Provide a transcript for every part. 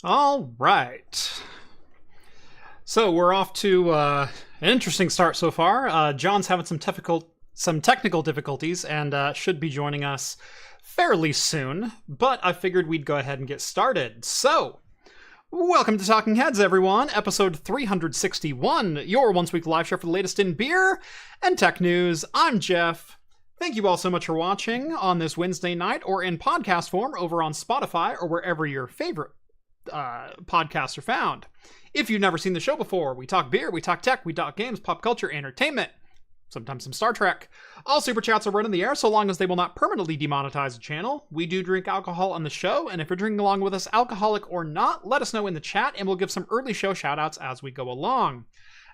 All right. So we're off to an interesting start so far. John's having some technical difficulties and should be joining us fairly soon, but I figured we'd go ahead and get started. So, welcome to Talking Heads, everyone. Episode 361, your once-week live show for the latest in beer and tech news. I'm Jeff. Thank you all so much for watching on this Wednesday night or in podcast form over on Spotify or wherever your favorite podcasts are found. If you've never seen the show before, we talk beer, we talk tech, we talk games, pop culture, entertainment, sometimes some Star Trek. All super chats are right in the air so long as they will not permanently demonetize the channel. We do drink alcohol on the show, and if you're drinking along with us, alcoholic or not, let us know in the chat and we'll give some early show shoutouts as we go along.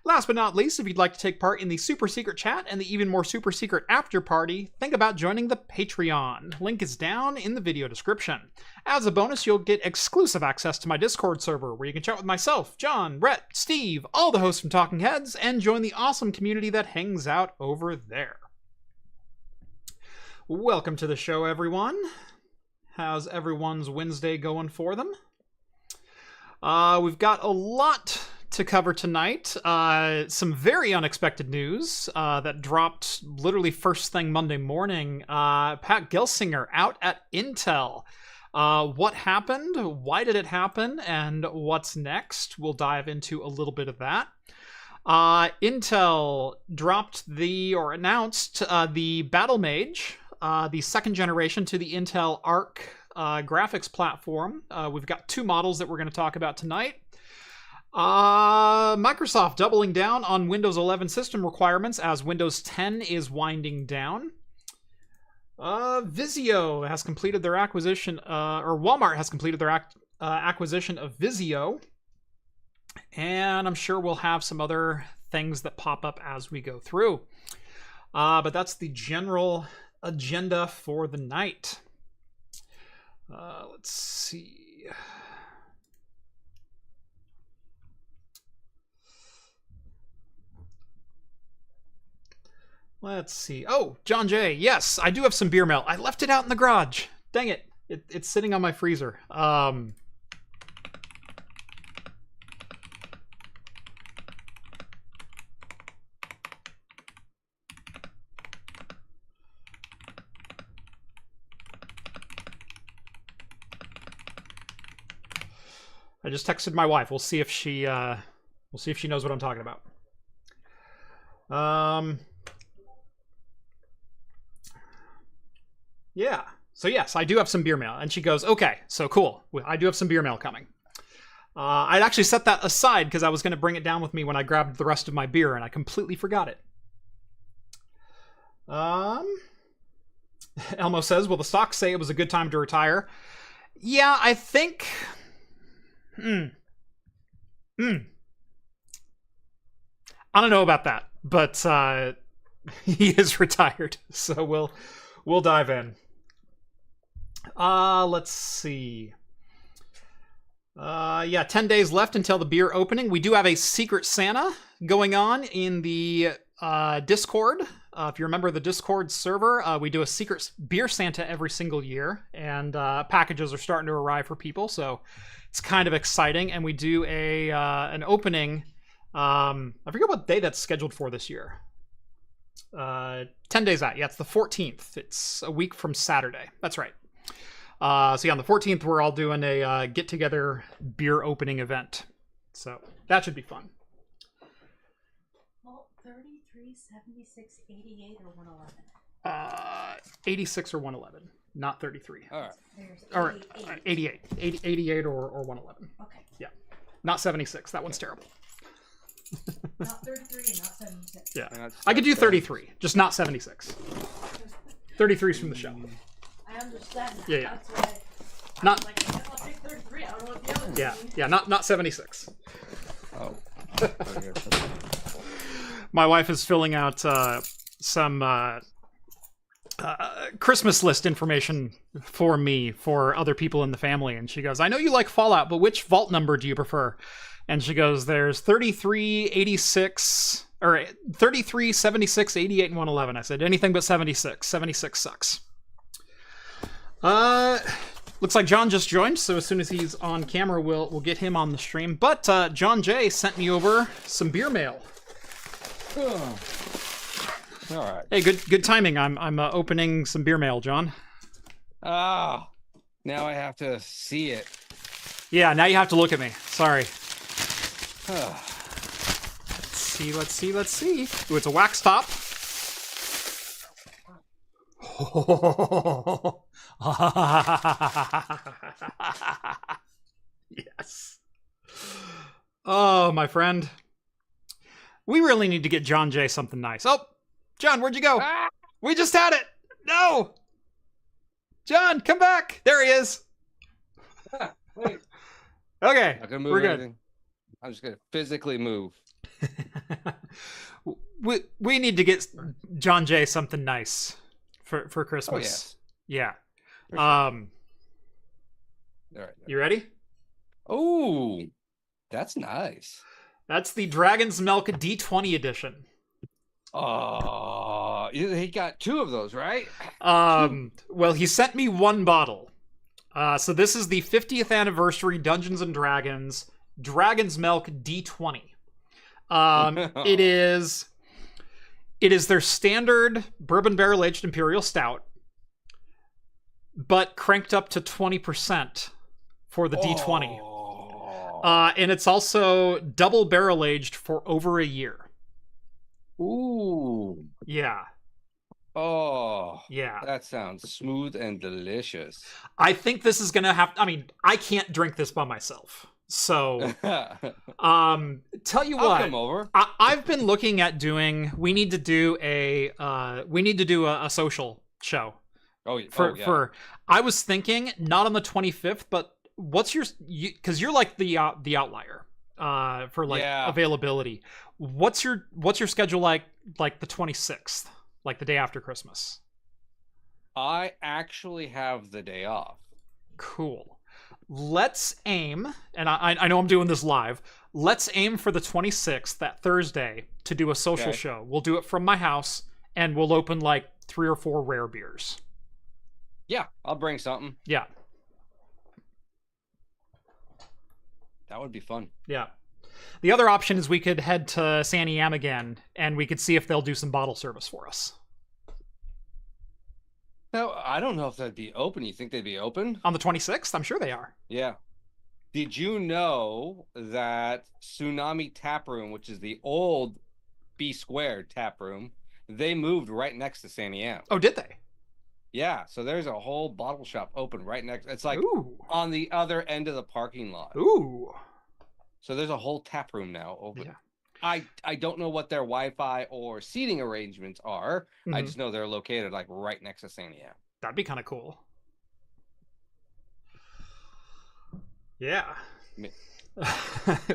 Last but not least, if you'd like to take part in the super secret chat and the even more super secret after party, think about joining the Patreon. Link is down in the video description. As a bonus, you'll get exclusive access to my Discord server, where you can chat with myself, John, Rhett, Steve, all the hosts from Talking Heads, and join the awesome community that hangs out over there. Welcome to the show, everyone. How's everyone's Wednesday going for them? We've got a lot to cover tonight. Some very unexpected news that dropped literally first thing Monday morning. Pat Gelsinger out at Intel. What happened? Why did it happen? And what's next? We'll dive into a little bit of that. Intel announced the Battlemage, the second generation to the Intel Arc graphics platform. We've got two models that we're going to talk about tonight. Microsoft doubling down on Windows 11 system requirements as Windows 10 is winding down. Vizio has completed their acquisition, or Walmart has completed their acquisition of Vizio. And I'm sure we'll have some other things that pop up as we go through. But that's the general agenda for the night. Let's see. Let's see. Oh, John J. Yes, I do have some beer mail. I left it out in the garage. Dang it. It's sitting on my freezer. I just texted my wife. We'll see if she knows what I'm talking about. Yeah. So yes, I do have some beer mail. And she goes, okay, so cool. I do have some beer mail coming. I'd actually set that aside because I was going to bring it down with me when I grabbed the rest of my beer, and I completely forgot it. Elmo says, will the stocks say it was a good time to retire? Yeah, I think... I don't know about that, but he is retired, so we'll dive in. Let's see. 10 days left until the beer opening. We do have a Secret Santa going on in the Discord. If you remember the Discord server, we do a Secret Beer Santa every single year, and packages are starting to arrive for people, so it's kind of exciting. And we do an opening. I forget what day that's scheduled for this year. 10 days out. Yeah, it's the 14th. It's a week from Saturday. That's right. So yeah, on the 14th, we're all doing a get-together beer opening event. So that should be fun. Well, 33, 76, 88, or 111? 86 or 111, not 33. All right. Or 88. 88 or 111. Okay. Yeah. Not 76. That one's terrible. Not 33 and not 76. Yeah. I could do 33, just not 76. 33's from the show. I understand that. Yeah. That's why Not. I'll take 33. I don't know what the other Yeah. Yeah. Not 76. Oh. My wife is filling out some Christmas list information for me for other people in the family, and she goes, I know you like Fallout, but which vault number do you prefer? And she goes, there's 33, 86, or 33, 76, 88, and 111. I said, anything but 76. 76 sucks. Looks like John just joined, so as soon as he's on camera, we'll get him on the stream. But John J sent me over some beer mail. Oh. All right. Hey, good timing. I'm opening some beer mail, John. Ah, now I have to see it. Yeah, now you have to look at me. Sorry. Ah. Let's see. Ooh, it's a wax top. Yes. Oh, my friend. We really need to get John J something nice. Oh, John, where'd you go? Ah! We just had it. No. John, come back. There he is. Wait. Okay, I can move we're good. anything. I'm just gonna physically move. we need to get John J something nice for Christmas. Oh, yes. Yeah. For sure. All right. You ready? Oh, that's nice. That's the Dragon's Milk D20 edition. Oh, he got 2 of those, right? Well, he sent me 1 bottle. So this is the 50th anniversary Dungeons and Dragons Dragon's Milk D20. It is their standard bourbon barrel aged imperial stout, but cranked up to 20% for the D20. And it's also double barrel aged for over a year. Ooh. Yeah. Oh. Yeah. That sounds smooth and delicious. I think this is gonna have. I mean, I can't drink this by myself. So, tell you I'll what, come over. I've been looking at doing. We need to do a social show. Oh, yeah. For I was thinking not on the 25th, but what's because you're like the outlier for like availability. What's your schedule like the 26th, like the day after Christmas? I actually have the day off. Cool. Let's aim, and I know I'm doing this live. Let's aim for the 26th, that Thursday, to do a social show. We'll do it from my house, and we'll open like 3 or 4 rare beers. Yeah, I'll bring something. Yeah. That would be fun. Yeah. The other option is we could head to San Am again, and we could see if they'll do some bottle service for us. No, I don't know if that'd be open. You think they'd be open? On the 26th? I'm sure they are. Yeah. Did you know that Tsunami Tap Room, which is the old B Squared tap room, they moved right next to San Am? Oh, did they? Yeah, so there's a whole bottle shop open right next. It's like on the other end of the parking lot. Ooh. So there's a whole tap room now open. Yeah. I don't know what their Wi-Fi or seating arrangements are. Mm-hmm. I just know they're located like right next to San Am. That'd be kind of cool. Yeah.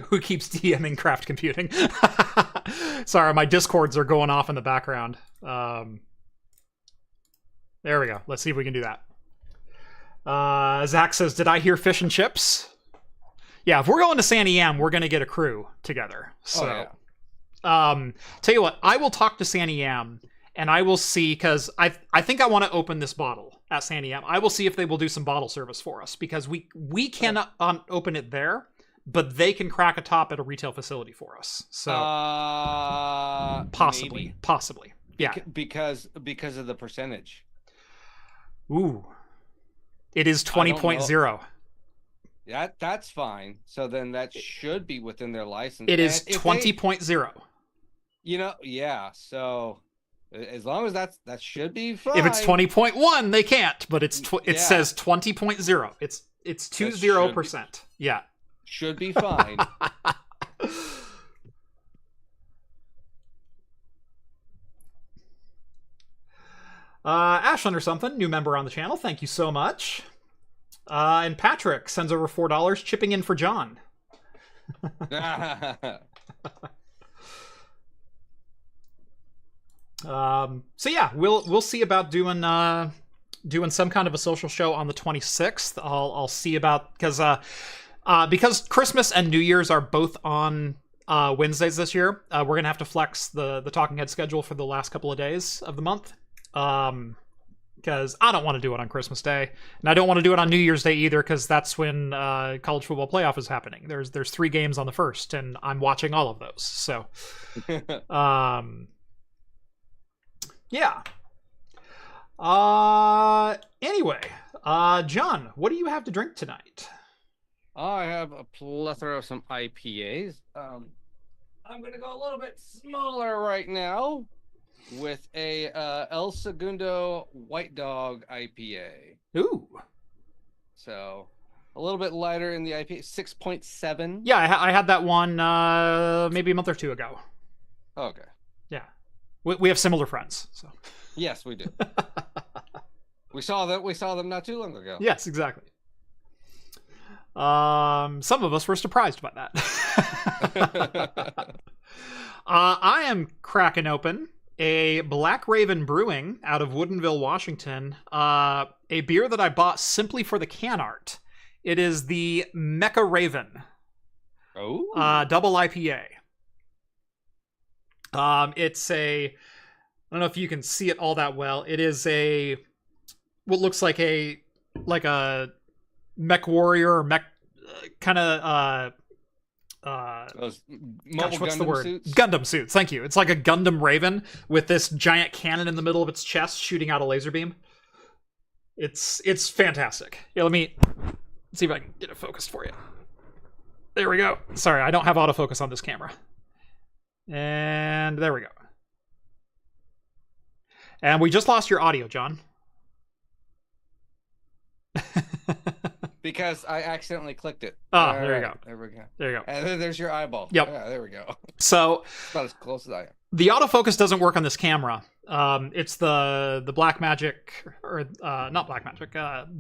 Who keeps DMing craft computing? Sorry, my discords are going off in the background. There we go. Let's see if we can do that. Zach says, did I hear fish and chips? Yeah, if we're going to San Am, we're going to get a crew together. So, tell you what, I will talk to San Am, and I will see, because I think I want to open this bottle at San Am. I will see if they will do some bottle service for us, because we cannot open it there, but they can crack a top at a retail facility for us. So, possibly. Yeah. Because of the percentage. Ooh. It is 20.0. That's fine. So then that should be within their license. It is 20.0. You know, yeah. So as long as that should be fine. If it's 20.1, they can't. But it says 20.0. It's 20%. Yeah. Should be fine. Ash under something, new member on the channel. Thank you so much. And Patrick sends over $4, chipping in for John. So yeah, we'll see about doing some kind of a social show on the 26th. I'll see about, because Christmas and New Year's are both on Wednesdays this year. We're gonna have to flex the Talking Head schedule for the last couple of days of the month. because I don't want to do it on Christmas Day, and I don't want to do it on New Year's Day either, because that's when college football playoff is happening. There's 3 games on the first, and I'm watching all of those. So, yeah. Anyway, John, what do you have to drink tonight? I have a plethora of some IPAs. I'm gonna go a little bit smaller right now with a El Segundo White Dog IPA. Ooh. So a little bit lighter in the IPA, 6.7. Yeah, I had that one maybe a month or 2 ago. Okay. Yeah, we have similar friends. So yes, we do. We saw them not too long ago. Yes, exactly. Some of us were surprised by that. I am cracking open a Black Raven Brewing out of Woodinville, Washington. A beer that I bought simply for the can art. It is the Mecha Raven. Oh. Double IPA. It's a, I don't know if you can see it all that well. It is what looks like a mech warrior or mech kind of Those gosh, what's the word? suits? Gundam suits. Thank you. It's like a Gundam Raven with this giant cannon in the middle of its chest shooting out a laser beam. It's fantastic. Yeah, let's see if I can get it focused for you. There we go. Sorry, I don't have autofocus on this camera. And there we go. And we just lost your audio, John. Because I accidentally clicked it. Ah, there you go. There we go. There you go. And then there's your eyeball. Yep. Yeah, there we go. So About as close as I am. the autofocus doesn't work on this camera. It's the Blackmagic, or not Blackmagic,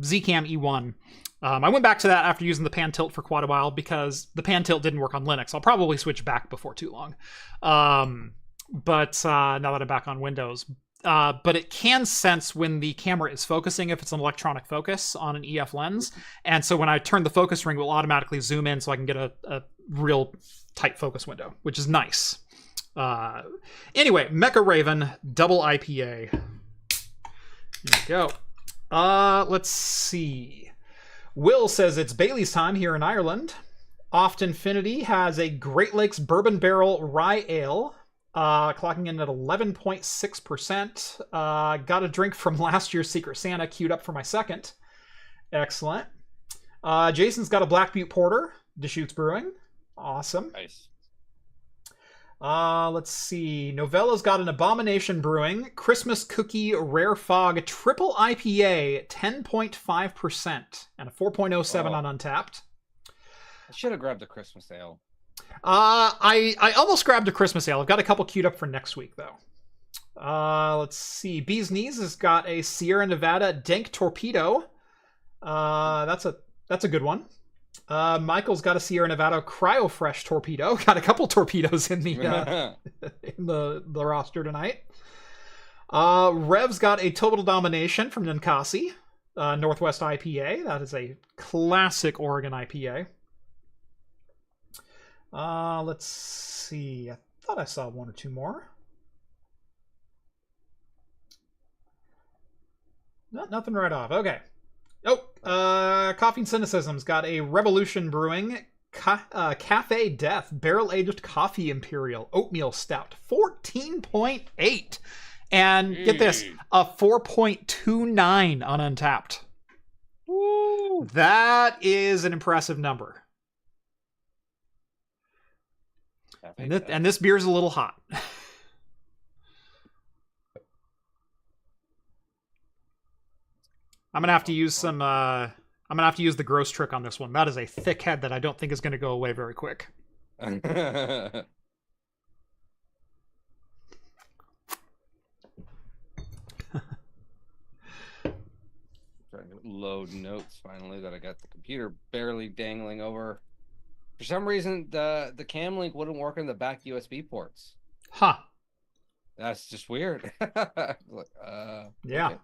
Zcam E1. I went back to that after using the pan tilt for quite a while because the pan tilt didn't work on Linux. I'll probably switch back before too long. But now that I'm back on Windows. But it can sense when the camera is focusing if it's an electronic focus on an EF lens. And so when I turn the focus ring, it will automatically zoom in so I can get a real tight focus window, which is nice. Anyway, Mecha Raven, double IPA. Here we go. Let's see. Will says it's Bailey's time here in Ireland. Oft Infinity has a Great Lakes Bourbon Barrel Rye Ale. Clocking in at 11.6%. Got a drink from last year's Secret Santa queued up for my second. Excellent. Jason's got a Black Butte Porter, Deschutes Brewing. Awesome. Nice. Let's see. Novella's got an Abomination Brewing Christmas Cookie Rare Fog Triple IPA, 10.5%, and a 4.07 on Untapped. I should have grabbed the Christmas ale. I almost grabbed a Christmas ale. I've got a couple queued up for next week, though. Let's see. Bee's Knees has got a Sierra Nevada Dank Torpedo. That's a good one. Michael's got a Sierra Nevada Cryo Fresh Torpedo. Got a couple torpedoes in the in the roster tonight. Rev's got a Total Domination from Ninkasi, Northwest IPA. That is a classic Oregon IPA. Let's see. I thought I saw one or two more. Nothing right off. Okay. Oh, Coffee and Cynicism's got a Revolution Brewing Cafe Death Barrel Aged Coffee Imperial Oatmeal Stout, 14.8, and get this, a 4.29 on Untapped. Woo! That is an impressive number. And this beer's a little hot. I'm gonna have to use some. I'm gonna have to use the gross trick on this one. That is a thick head that I don't think is gonna go away very quick. Trying to load notes finally that I got the computer barely dangling over. For some reason, the cam link wouldn't work on the back USB ports. Huh. That's just weird. Yeah. Okay.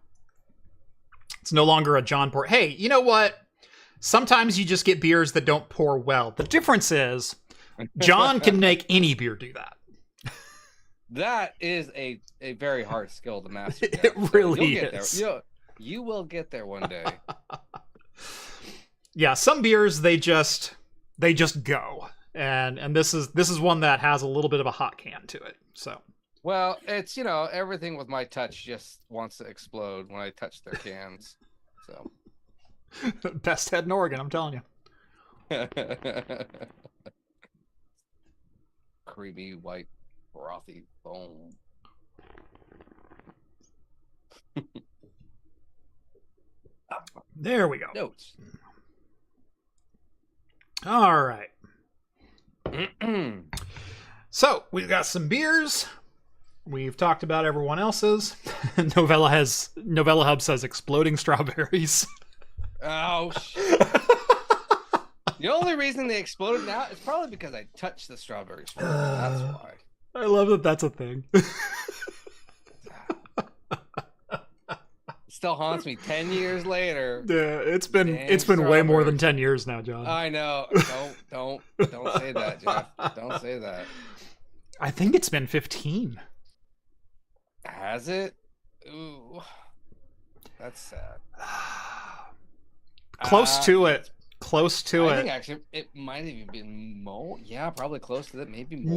It's no longer a John pour. Hey, you know what? Sometimes you just get beers that don't pour well. The difference is John can make any beer do that. That is a very hard skill to master. It really You'll is. get there. You will get there one day. Yeah, some beers they just go. And this is one that has a little bit of a hot can to it. So Well, it's, you know, everything with my touch just wants to explode when I touch their cans. So best head in Oregon, I'm telling you. Creamy, white, frothy foam. There we go. Notes. All right. So we've got some beers. We've talked about everyone else's. Novella Hub says exploding strawberries. Oh, shit. The only reason they exploded now is probably because I touched the strawberries. That's why. I love that that's a thing. Still haunts me 10 years later. Yeah, it's been way more than 10 years now, John. I know. Don't say that, Jeff. Don't say that. I think it's been 15. Has it? Ooh. That's sad. Close to it. Close to I it. think actually it might have even been more. Yeah, probably close to that. Maybe more.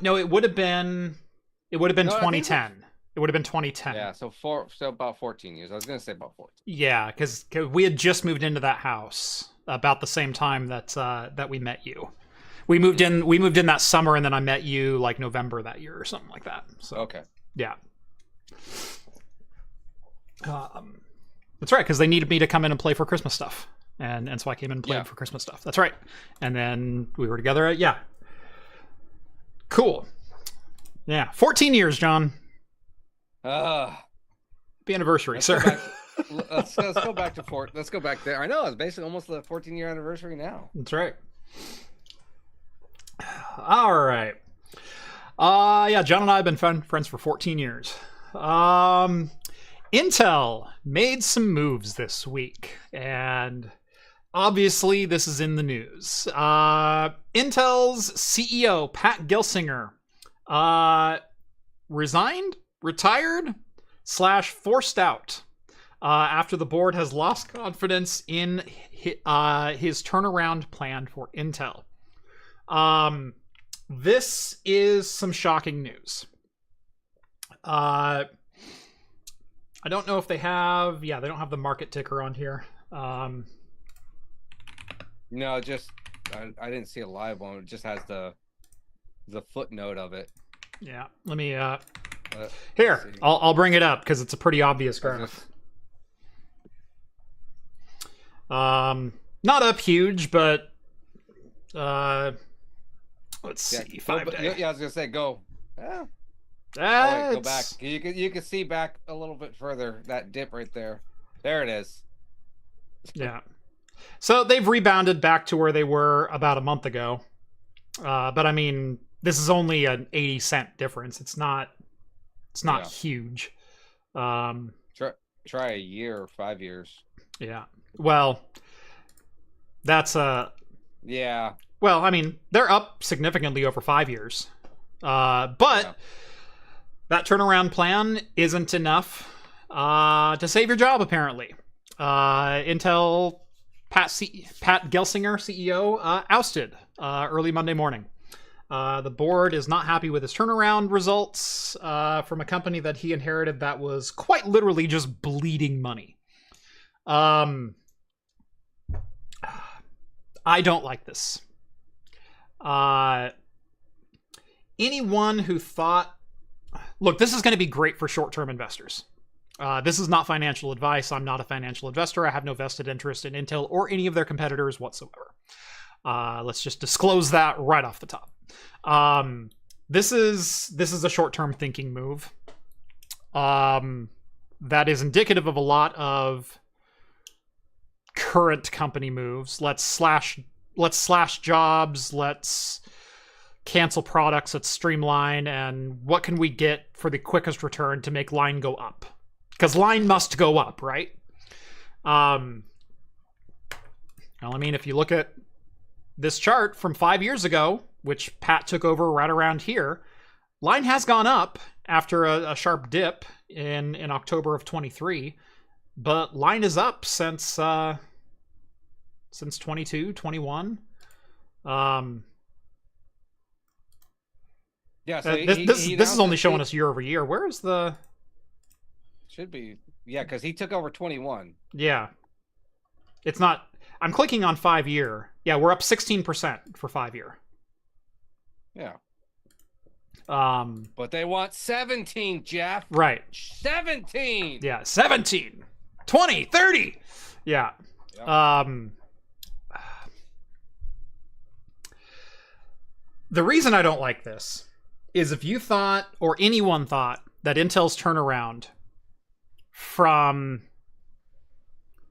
No, it would have been 2010. It would have been 2010. Yeah, so about 14 years. I was gonna say about 14. Yeah, because we had just moved into that house about the same time that we met you. We moved in that summer, and then I met you like November that year or something like that. So Okay. yeah. That's right, because they needed me to come in and play for Christmas stuff, and so I came in and played for Christmas stuff. That's right, and then we were together. Yeah. Cool. Yeah, 14 years, John. Happy anniversary, sir. Let's go back to Let's go back there. I know it's basically almost the 14-year anniversary now. That's right. All right. Yeah, John and I have been friends for 14 years. Intel made some moves this week, and obviously this is in the news. Intel's CEO, Pat Gelsinger, retired / forced out after the board has lost confidence in his turnaround plan for Intel. This is some shocking news. I don't know if they have... Yeah, they don't have the market ticker on here. No, just... I didn't see a live one. It just has the footnote of it. Yeah, let me... here, I'll bring it up, because it's a pretty obvious graph. Not up huge, but... let's see. 5 day. Yeah, I was going to say, go. Yeah. Go back. You can see back a little bit further, that dip right there. There it is. Yeah. So they've rebounded back to where they were about a month ago. But I mean, this is only an 80-cent difference. It's not huge. Try a year or 5 years. Yeah. Well, that's yeah. Well, I mean, they're up significantly over 5 years. But that turnaround plan isn't enough to save your job, apparently. Intel Pat Gelsinger, CEO, ousted early Monday morning. The board is not happy with his turnaround results from a company that he inherited that was quite literally just bleeding money. I don't like this. Anyone who thought... Look, this is going to be great for short-term investors. This is not financial advice. I'm not a financial investor. I have no vested interest in Intel or any of their competitors whatsoever. Let's just disclose that right off the top. This is a short-term thinking move. That is indicative of a lot of current company moves. Let's slash jobs. Let's cancel products. Let's streamline. And what can we get for the quickest return to make line go up? Because line must go up, right? Well, I mean, if you look at this chart from 5 years ago, which Pat took over right around here, line has gone up after a sharp dip in October of 23. but line is up since 22, 21. Yeah, so This is only showing us year over year. Where is the... Should be, yeah, because he took over 21. Yeah. It's not... I'm clicking on 5 year. Yeah, we're up 16% for 5 year. Yeah. But they want 17, Jeff. Right. 17. Yeah, 17. 20, 30. Yeah. Yep. The reason I don't like this is if you thought, or anyone thought, that Intel's turnaround from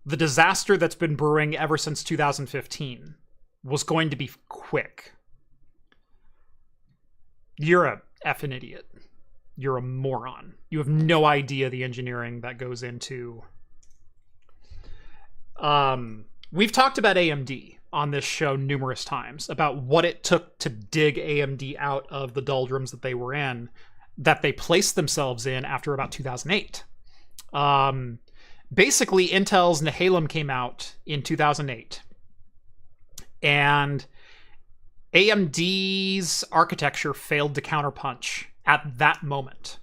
the disaster that's been brewing ever since 2015 was going to be quick, you're a effing idiot. You're a moron. You have no idea the engineering that goes into... We've talked about AMD on this show numerous times, about what it took to dig AMD out of the doldrums that they were in, that they placed themselves in after about 2008. Basically, Intel's Salem came out in 2008, and AMD's architecture failed to counterpunch at that moment.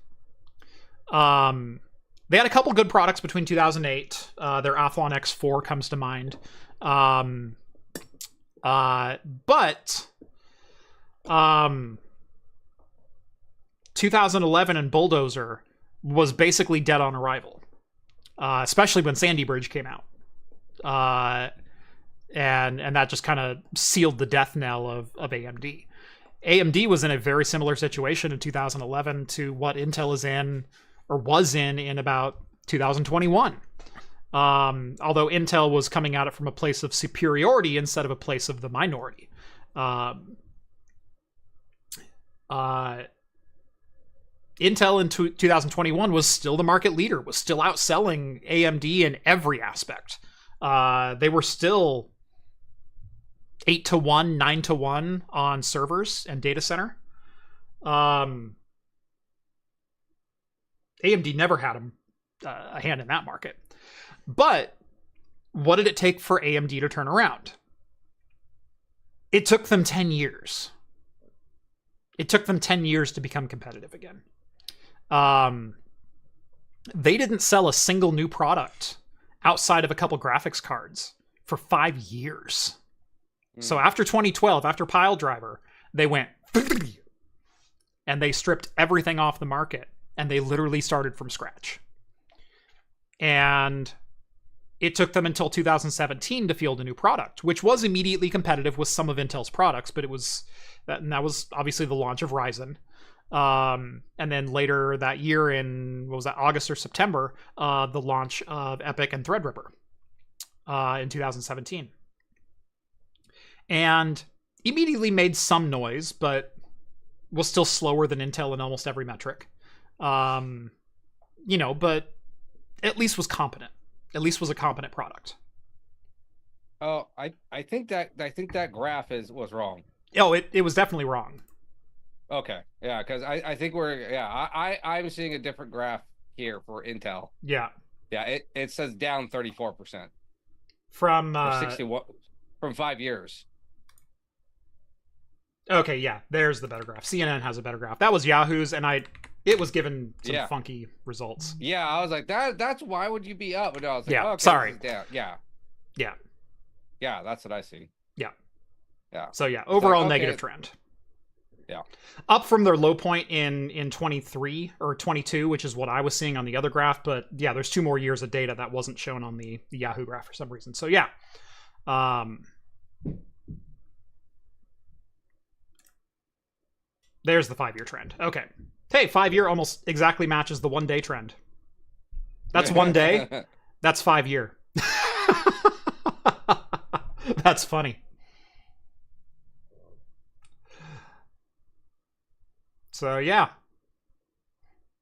They had a couple good products between 2008. Their Athlon X4 comes to mind. But 2011 and Bulldozer was basically dead on arrival, especially when Sandy Bridge came out. And that just kind of sealed the death knell of AMD. AMD was in a very similar situation in 2011 to what Intel is in, or was in about 2021. Although Intel was coming at it from a place of superiority instead of a place of the minority. Intel in 2021 was still the market leader, was still outselling AMD in every aspect. They were still 8-1, 9-1 on servers and data center. AMD never had a hand in that market. But what did it take for AMD to turn around? It took them 10 years. It took them 10 years to become competitive again. They didn't sell a single new product outside of a couple graphics cards for 5 years. So after 2012, after Piledriver, they went and they stripped everything off the market, and they literally started from scratch. And it took them until 2017 to field a new product, which was immediately competitive with some of Intel's products, but that was obviously the launch of Ryzen. And then later that year in, August or September, the launch of Epic and Threadripper in 2017. And immediately made some noise, but was still slower than Intel in almost every metric. But at least was competent. At least was a competent product. Oh, I think that graph was wrong. Oh, it was definitely wrong. Okay, yeah, because I think I'm seeing a different graph here for Intel. Yeah, it says down 34% from 61 from 5 years. Okay, yeah, there's the better graph. CNN has a better graph. That was Yahoo's, and it was given some funky results. Yeah, I was like, that's why would you be up? But I was like, yeah, okay, sorry. Down. Yeah, that's what I see. Yeah. So yeah, overall negative trend. Yeah. Up from their low point in 23 or 22, which is what I was seeing on the other graph. But yeah, there's 2 more years of data that wasn't shown on the Yahoo graph for some reason. So yeah. There's the 5-year trend. Okay. Hey, 5-year almost exactly matches the 1-day trend. That's 1 day. That's 5 year. That's funny. So yeah.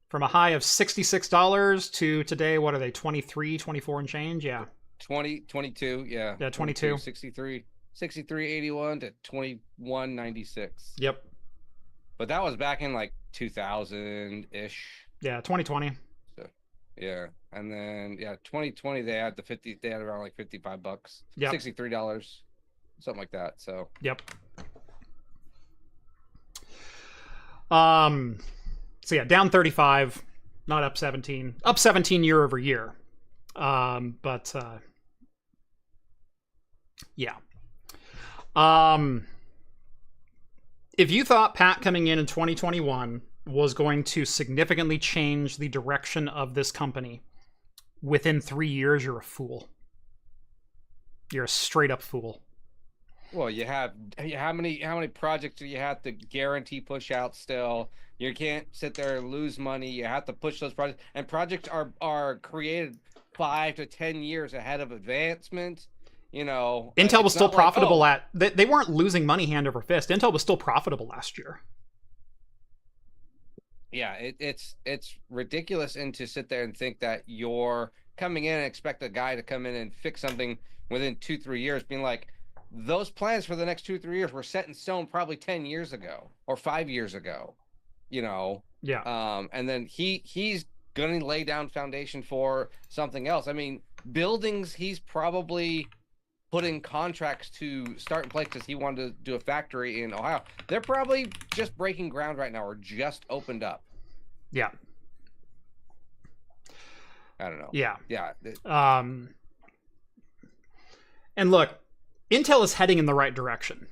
From a high of $66 to today, what are they? 23, 24 and change? Yeah. 22, yeah. Yeah, 22. 63.81 to 21.96. Yep. But that was back in like 2000-ish. Yeah, 2020. Yeah, and then 2020 they had they had around like $55, Yep. $63, something like that. So Yep. So yeah, down 35, not up 17. Up 17 year over year. But yeah. If you thought Pat coming in 2021 was going to significantly change the direction of this company within 3 years, you're a fool. You're a straight up fool. well, you have how many projects do you have to guarantee push out still? You can't sit there and lose money. You have to push those projects, and projects are created 5 to 10 years ahead of advancement. Intel was still profitable they weren't losing money hand over fist. Intel was still profitable last year. Yeah, it's ridiculous, and to sit there and think that you're coming in and expect a guy to come in and fix something within 2-3 years, being like, those plans for the next 2-3 years were set in stone probably 10 years ago or 5 years ago. Yeah. And then he's gonna lay down foundation for something else. I mean, buildings, he's probably putting contracts to start in place because he wanted to do a factory in Ohio. They're probably just breaking ground right now or just opened up. Yeah. I don't know. Yeah. Yeah. And look, Intel is heading in the right direction.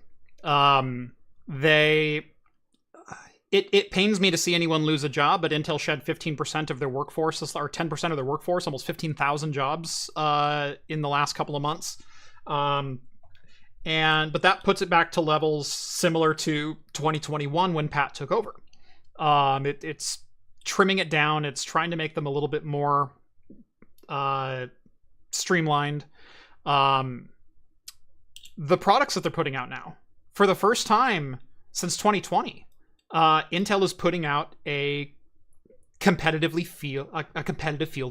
It pains me to see anyone lose a job, but Intel shed 15% of their workforce, or 10% of their workforce, almost 15,000 jobs in the last couple of months. But that puts it back to levels similar to 2021 when Pat took over. It's trimming it down. It's trying to make them a little bit more streamlined. The products that they're putting out now, for the first time since 2020, Intel is putting out a competitive field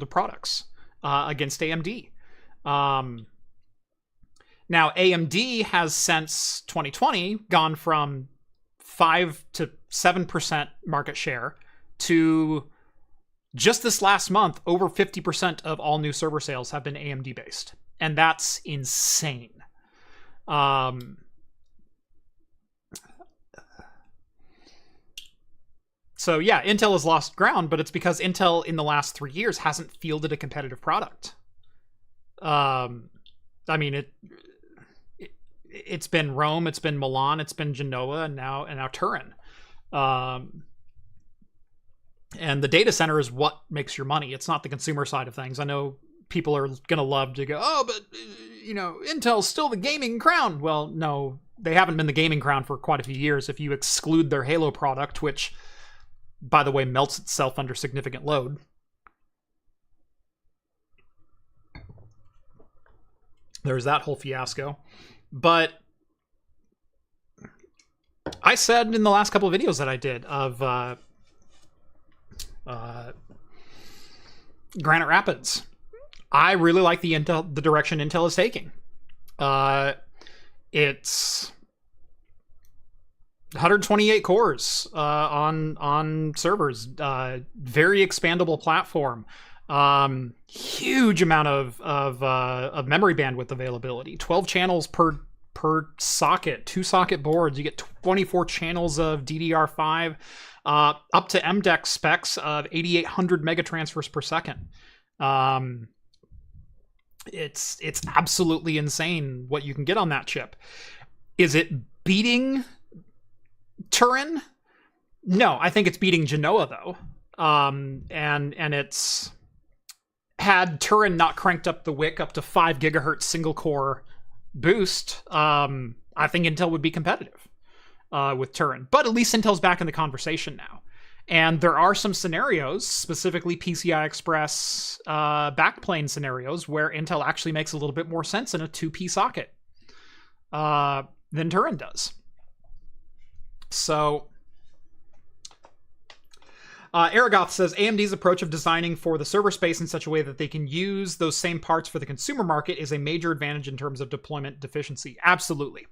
of products against AMD. Now, AMD has since 2020 gone from 5 to 7% market share to just this last month, over 50% of all new server sales have been AMD based. And that's insane. So yeah, Intel has lost ground, but it's because Intel in the last 3 years hasn't fielded a competitive product. I mean, it's been Rome, it's been Milan, it's been Genoa, and now Turin. And the data center is what makes your money. It's not the consumer side of things. I know people are going to love to go, oh, but Intel's still the gaming crown. Well, no, they haven't been the gaming crown for quite a few years. If you exclude their Halo product, which, by the way, melts itself under significant load. There's that whole fiasco. But I said in the last couple of videos that I did of Granite Rapids, I really like the direction Intel is taking. It's 128 cores on servers, very expandable platform, huge amount of memory bandwidth availability, 12 channels per socket, 2 socket boards. You get 24 channels of DDR5, up to MDEX specs of 8800 megatransfers per second. It's absolutely insane what you can get on that chip. Is it beating Turin? No, I think it's beating Genoa though. And it's had Turin not cranked up the wick up to 5 gigahertz single core boost, I think Intel would be competitive with Turin. But at least Intel's back in the conversation now. And there are some scenarios, specifically PCI Express backplane scenarios, where Intel actually makes a little bit more sense in a 2P socket than Turin does. So Aragoth says, AMD's approach of designing for the server space in such a way that they can use those same parts for the consumer market is a major advantage in terms of deployment efficiency. Absolutely.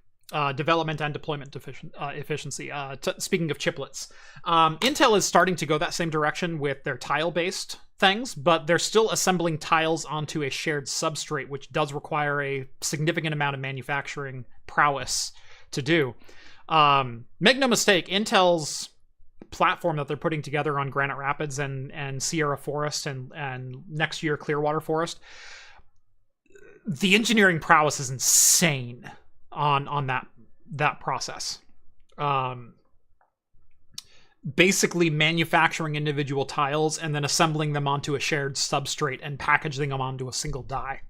Development and deployment efficiency. Speaking of chiplets, Intel is starting to go that same direction with their tile-based things, but they're still assembling tiles onto a shared substrate, which does require a significant amount of manufacturing prowess to do. Make no mistake, Intel's platform that they're putting together on Granite Rapids and Sierra Forest and next year Clearwater Forest, the engineering prowess is insane on that process. Basically manufacturing individual tiles and then assembling them onto a shared substrate and packaging them onto a single die.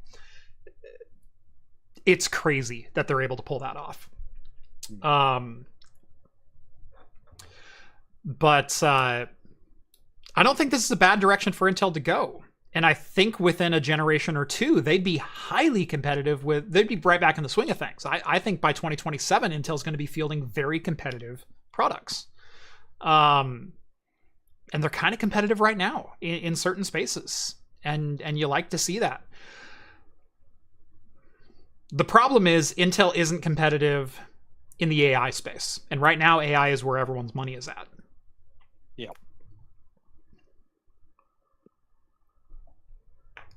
It's crazy that they're able to pull that off. But I don't think this is a bad direction for Intel to go. And I think within a generation or two, they'd be highly competitive they'd be right back in the swing of things. I think by 2027, Intel's going to be fielding very competitive products. And they're kind of competitive right now in certain spaces. And you like to see that. The problem is Intel isn't competitive in the AI space. And right now, AI is where everyone's money is at. Yeah.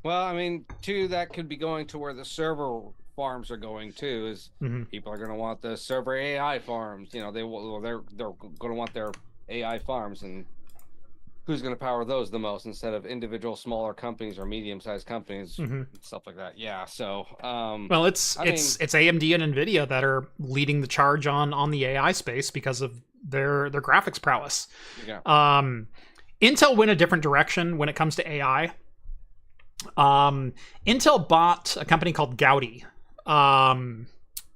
Well, I mean, too, that could be going to where the server farms are going too. Is people are going to want the server AI farms? You know, they're going to want their AI farms, and who's going to power those the most instead of individual smaller companies or medium-sized companies, stuff like that. Yeah. So, well, it's AMD and Nvidia that are leading the charge on the AI space because of their graphics prowess. Yeah. Intel went a different direction when it comes to AI. Intel bought a company called Gaudi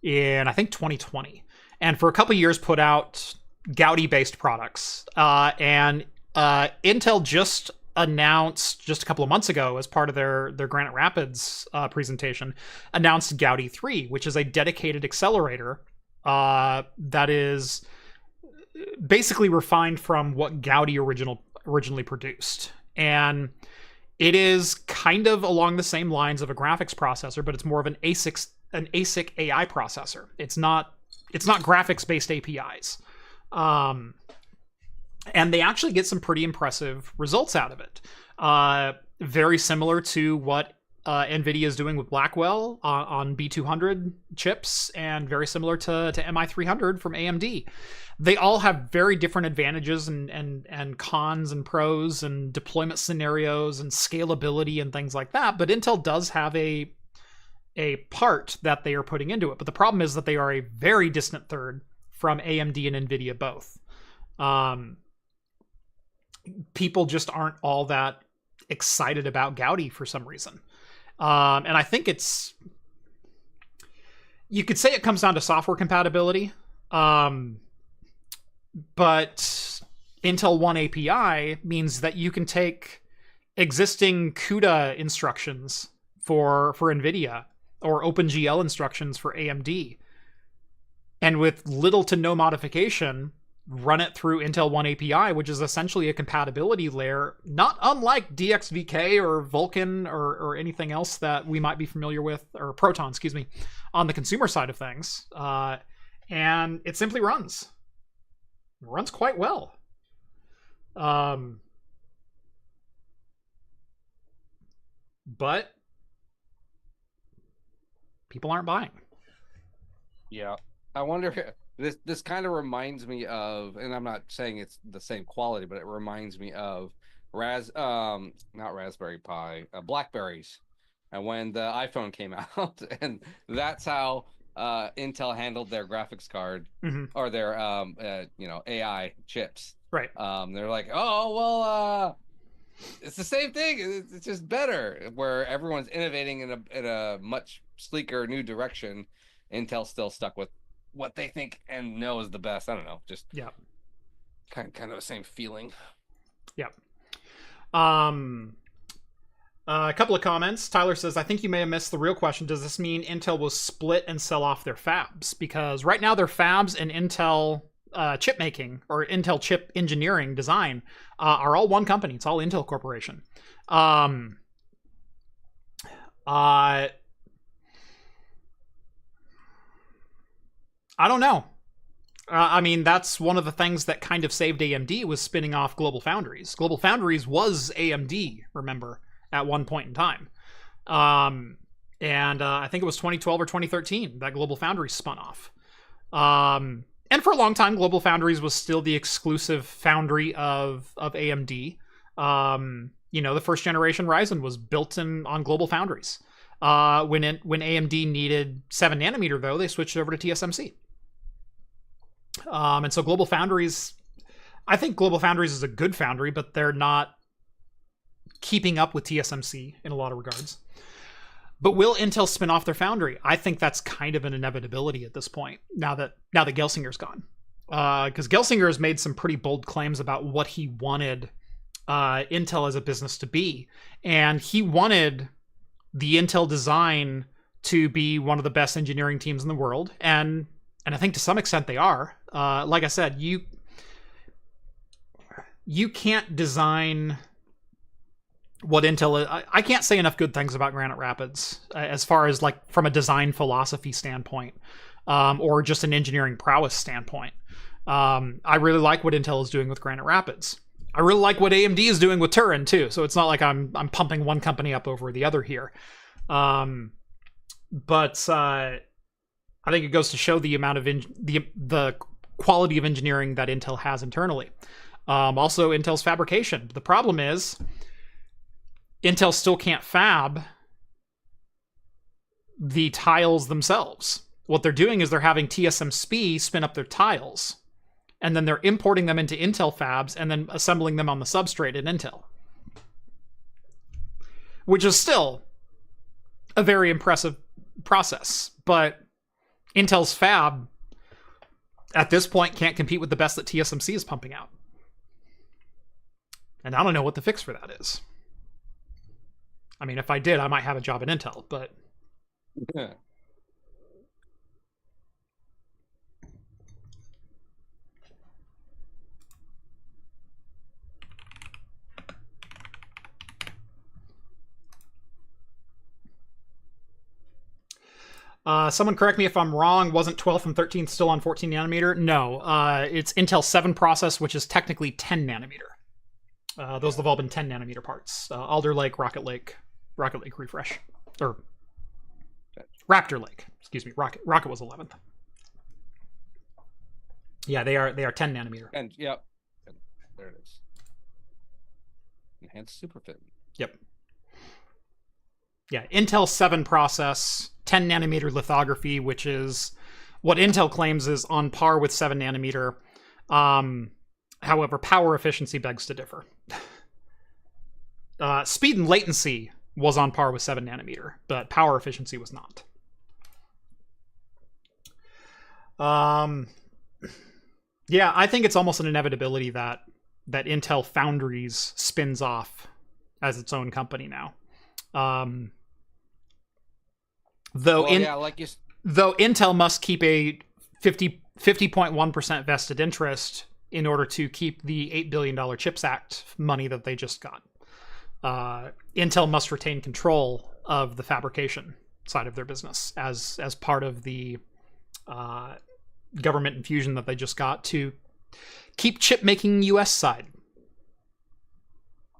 in I think 2020, and for a couple of years put out Gaudi-based products. And Intel just announced just a couple of months ago, as part of their Granite Rapids presentation, announced Gaudi 3, which is a dedicated accelerator that is basically refined from what Gaudi originally produced. And it is kind of along the same lines of a graphics processor, but it's more of an ASIC AI processor. It's not graphics-based APIs. And they actually get some pretty impressive results out of it. Very similar to what NVIDIA is doing with Blackwell on B200 chips, and very similar to MI300 from AMD. They all have very different advantages and cons and pros and deployment scenarios and scalability and things like that. But Intel does have a part that they are putting into it. But the problem is that they are a very distant third from AMD and NVIDIA both. People just aren't all that excited about Gaudi for some reason. And I think you could say it comes down to software compatibility. But Intel One API means that you can take existing CUDA instructions for NVIDIA or OpenGL instructions for AMD, and with little to no modification, run it through Intel One API, which is essentially a compatibility layer, not unlike DXVK or Vulkan or anything else that we might be familiar with, or Proton, excuse me, on the consumer side of things. And it simply runs. It runs quite well. But people aren't buying. Yeah. I wonder, this kind of reminds me of, and I'm not saying it's the same quality, but it reminds me of not Raspberry Pi, Blackberries, and when the iPhone came out, and that's how Intel handled their graphics card or their AI chips. Right. They're like, oh well, it's the same thing. It's just better. Where everyone's innovating in a much sleeker new direction, Intel's still stuck with what they think and know is the best. I don't know. Just kind of the same feeling. Yeah. A couple of comments. Tyler says, I think you may have missed the real question. Does this mean Intel will split and sell off their fabs? Because right now their fabs and Intel chip making or Intel chip engineering design are all one company. It's all Intel Corporation. I don't know. I mean, that's one of the things that kind of saved AMD was spinning off Global Foundries. Global Foundries was AMD, remember, at one point in time. And I think it was 2012 or 2013 that Global Foundries spun off. And for a long time, Global Foundries was still the exclusive foundry of AMD. The first generation Ryzen was built on Global Foundries. When AMD needed 7 nanometer, though, they switched over to TSMC. And so Global Foundries, I think Global Foundries is a good foundry, but they're not keeping up with TSMC in a lot of regards. But will Intel spin off their foundry? I think that's kind of an inevitability at this point, now that Gelsinger's gone. Because Gelsinger has made some pretty bold claims about what he wanted Intel as a business to be. And he wanted the Intel design to be one of the best engineering teams in the world. And I think to some extent they are. Like I said, you can't design what Intel is. I can't say enough good things about Granite Rapids as far as like from a design philosophy standpoint, or just an engineering prowess standpoint. I really like what Intel is doing with Granite Rapids. I really like what AMD is doing with Turin too. So it's not like I'm pumping one company up over the other here. But I think it goes to show the amount of the quality of engineering that Intel has internally. Also, Intel's fabrication. The problem is Intel still can't fab the tiles themselves. What they're doing is they're having TSMC spin up their tiles, and then they're importing them into Intel fabs and then assembling them on the substrate in Intel, which is still a very impressive process. But Intel's fab at this point can't compete with the best that TSMC is pumping out. And I don't know what the fix for that is. I mean, if I did, I might have a job at Intel, but... Yeah. Someone correct me if I'm wrong. Wasn't 12th and 13th still on 14 nanometer? No. It's Intel 7 process, which is technically 10 nanometer. Those have all been 10 nanometer parts. Alder Lake, Rocket Lake refresh. Or Raptor Lake. Excuse me. Rocket was 11th. Yeah, they are 10 nanometer. And yep. There it is. Enhanced superfin. Yep. Yeah, Intel 7 process, 10 nanometer lithography, which is what Intel claims is on par with 7 nanometer. However, power efficiency begs to differ. Speed and latency was on par with 7 nanometer, but power efficiency was not. Yeah, I think it's almost an inevitability that Intel Foundries spins off as its own company now. Though Intel must keep a 50.1% vested interest in order to keep the $8 billion CHIPS Act money that they just got. Intel must retain control of the fabrication side of their business as part of the government infusion that they just got to keep chip making US side.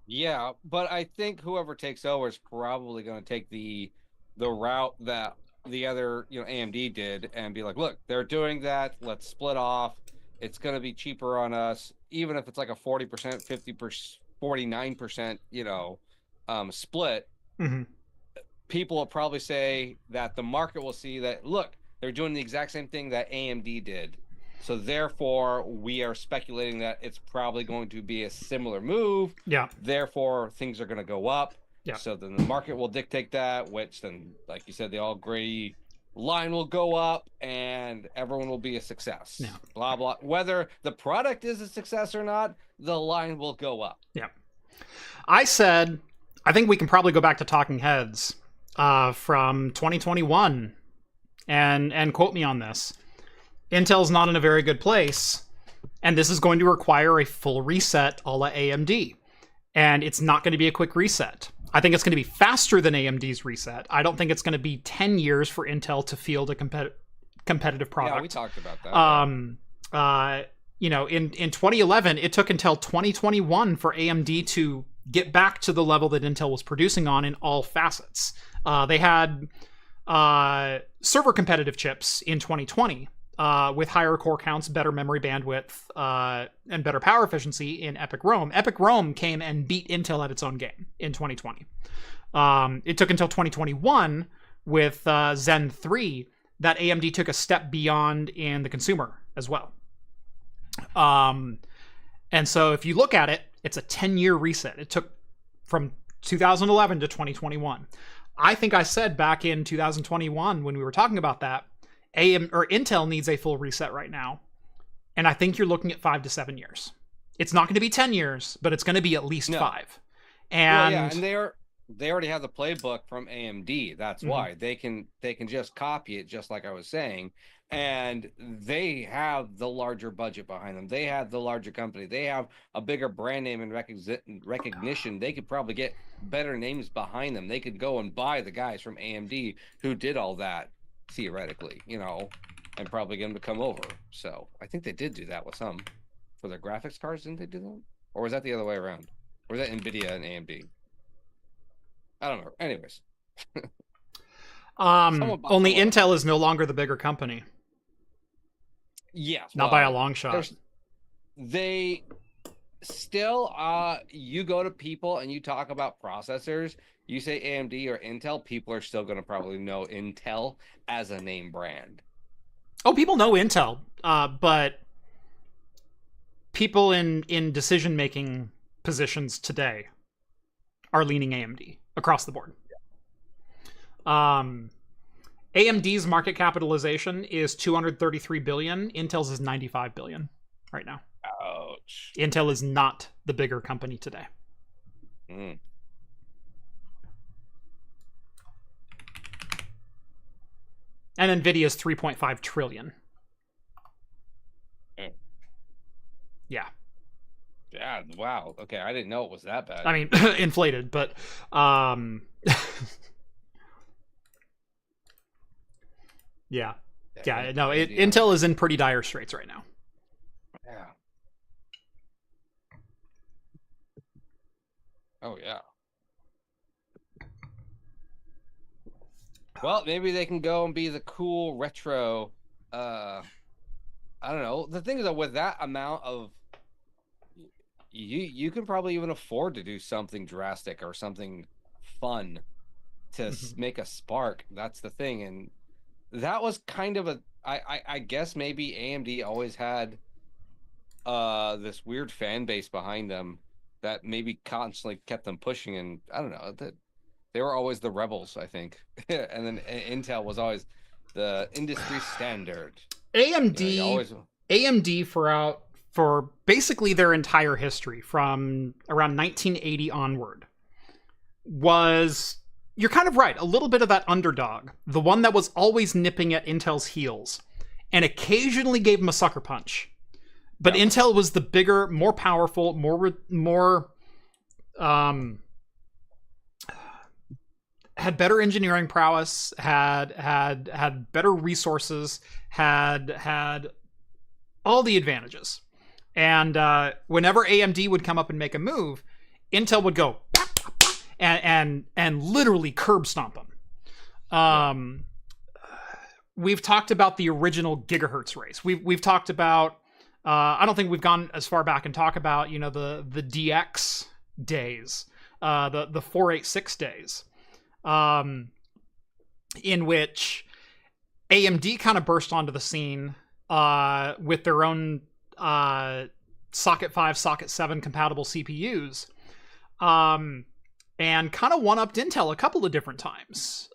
Yeah, but I think whoever takes over is probably going to take the route that the other, AMD did and be like, look, they're doing that. Let's split off. It's going to be cheaper on us, even if it's like a 40%, 50%, 49%, split. Mm-hmm. People will probably say that the market will see that, look, they're doing the exact same thing that AMD did. So therefore, we are speculating that it's probably going to be a similar move. Yeah. Therefore, things are going to go up. Yeah. So then the market will dictate that, which then, like you said, the all gray line will go up and everyone will be a success. Yeah. Blah, blah. Whether the product is a success or not, the line will go up. Yeah. I think we can probably go back to Talking Heads from 2021 and quote me on this. Intel's not in a very good place, and this is going to require a full reset a la AMD. And it's not going to be a quick reset. I think it's going to be faster than AMD's reset. I don't think it's going to be 10 years for Intel to field a competitive product. Yeah, we talked about that. In 2011, it took until 2021 for AMD to get back to the level that Intel was producing on in all facets. They had server competitive chips in 2020 with higher core counts, better memory bandwidth, and better power efficiency in Epic Rome. Epic Rome came and beat Intel at its own game in 2020. It took until 2021 with Zen 3 that AMD took a step beyond in the consumer as well. And so if you look at it, it's a 10-year reset. It took from 2011 to 2021. I think I said back in 2021 when we were talking about that, Intel needs a full reset right now. And I think you're looking at 5 to 7 years. It's not going to be 10 years, but it's going to be at least 5. And, and they already have the playbook from AMD. That's why they can just copy it, just like I was saying. And they have the larger budget behind them. They have the larger company. They have a bigger brand name and recognition. They could probably get better names behind them. They could go and buy the guys from AMD who did all that, theoretically, and probably get them to come over. So I think they did do that with some for their graphics cards. Didn't they do that? Or was that the other way around? Or was that NVIDIA and AMD? I don't know. Anyways. Only Intel is no longer the bigger company. Yes. Not by a long shot. They still, you go to people and you talk about processors, you say AMD or Intel, people are still going to probably know Intel as a name brand. Oh, people know Intel, but people in decision-making positions today are leaning AMD across the board. AMD's market capitalization is 233 billion. Intel's is 95 billion right now. Ouch. Intel is not the bigger company today. Mm. And Nvidia's 3.5 trillion. Mm. Yeah. Yeah, wow. Okay, I didn't know it was that bad. I mean, inflated, but yeah. Yeah, no, Intel is in pretty dire straits right now. Yeah. Oh, yeah. Well, maybe they can go and be the cool retro, I don't know. The thing is that with that amount of, you can probably even afford to do something drastic or something fun to make a spark. That's the thing. And that was kind of I guess maybe AMD always had this weird fan base behind them that maybe constantly kept them pushing. And I don't know, that they were always the rebels, I think. And then Intel was always the industry standard. AMD for basically their entire history from around 1980 onward was, you're kind of right, a little bit of that underdog, the one that was always nipping at Intel's heels and occasionally gave them a sucker punch. But Intel was the bigger, more powerful, more had better engineering prowess, had better resources, had all the advantages. And whenever AMD would come up and make a move, Intel would go and literally curb stomp them. We've talked about the original gigahertz race. We've talked about. I don't think we've gone as far back and talk about the DX days, the 486 days, in which AMD kind of burst onto the scene with their own socket 5, socket 7 compatible CPUs, and kind of one-upped Intel a couple of different times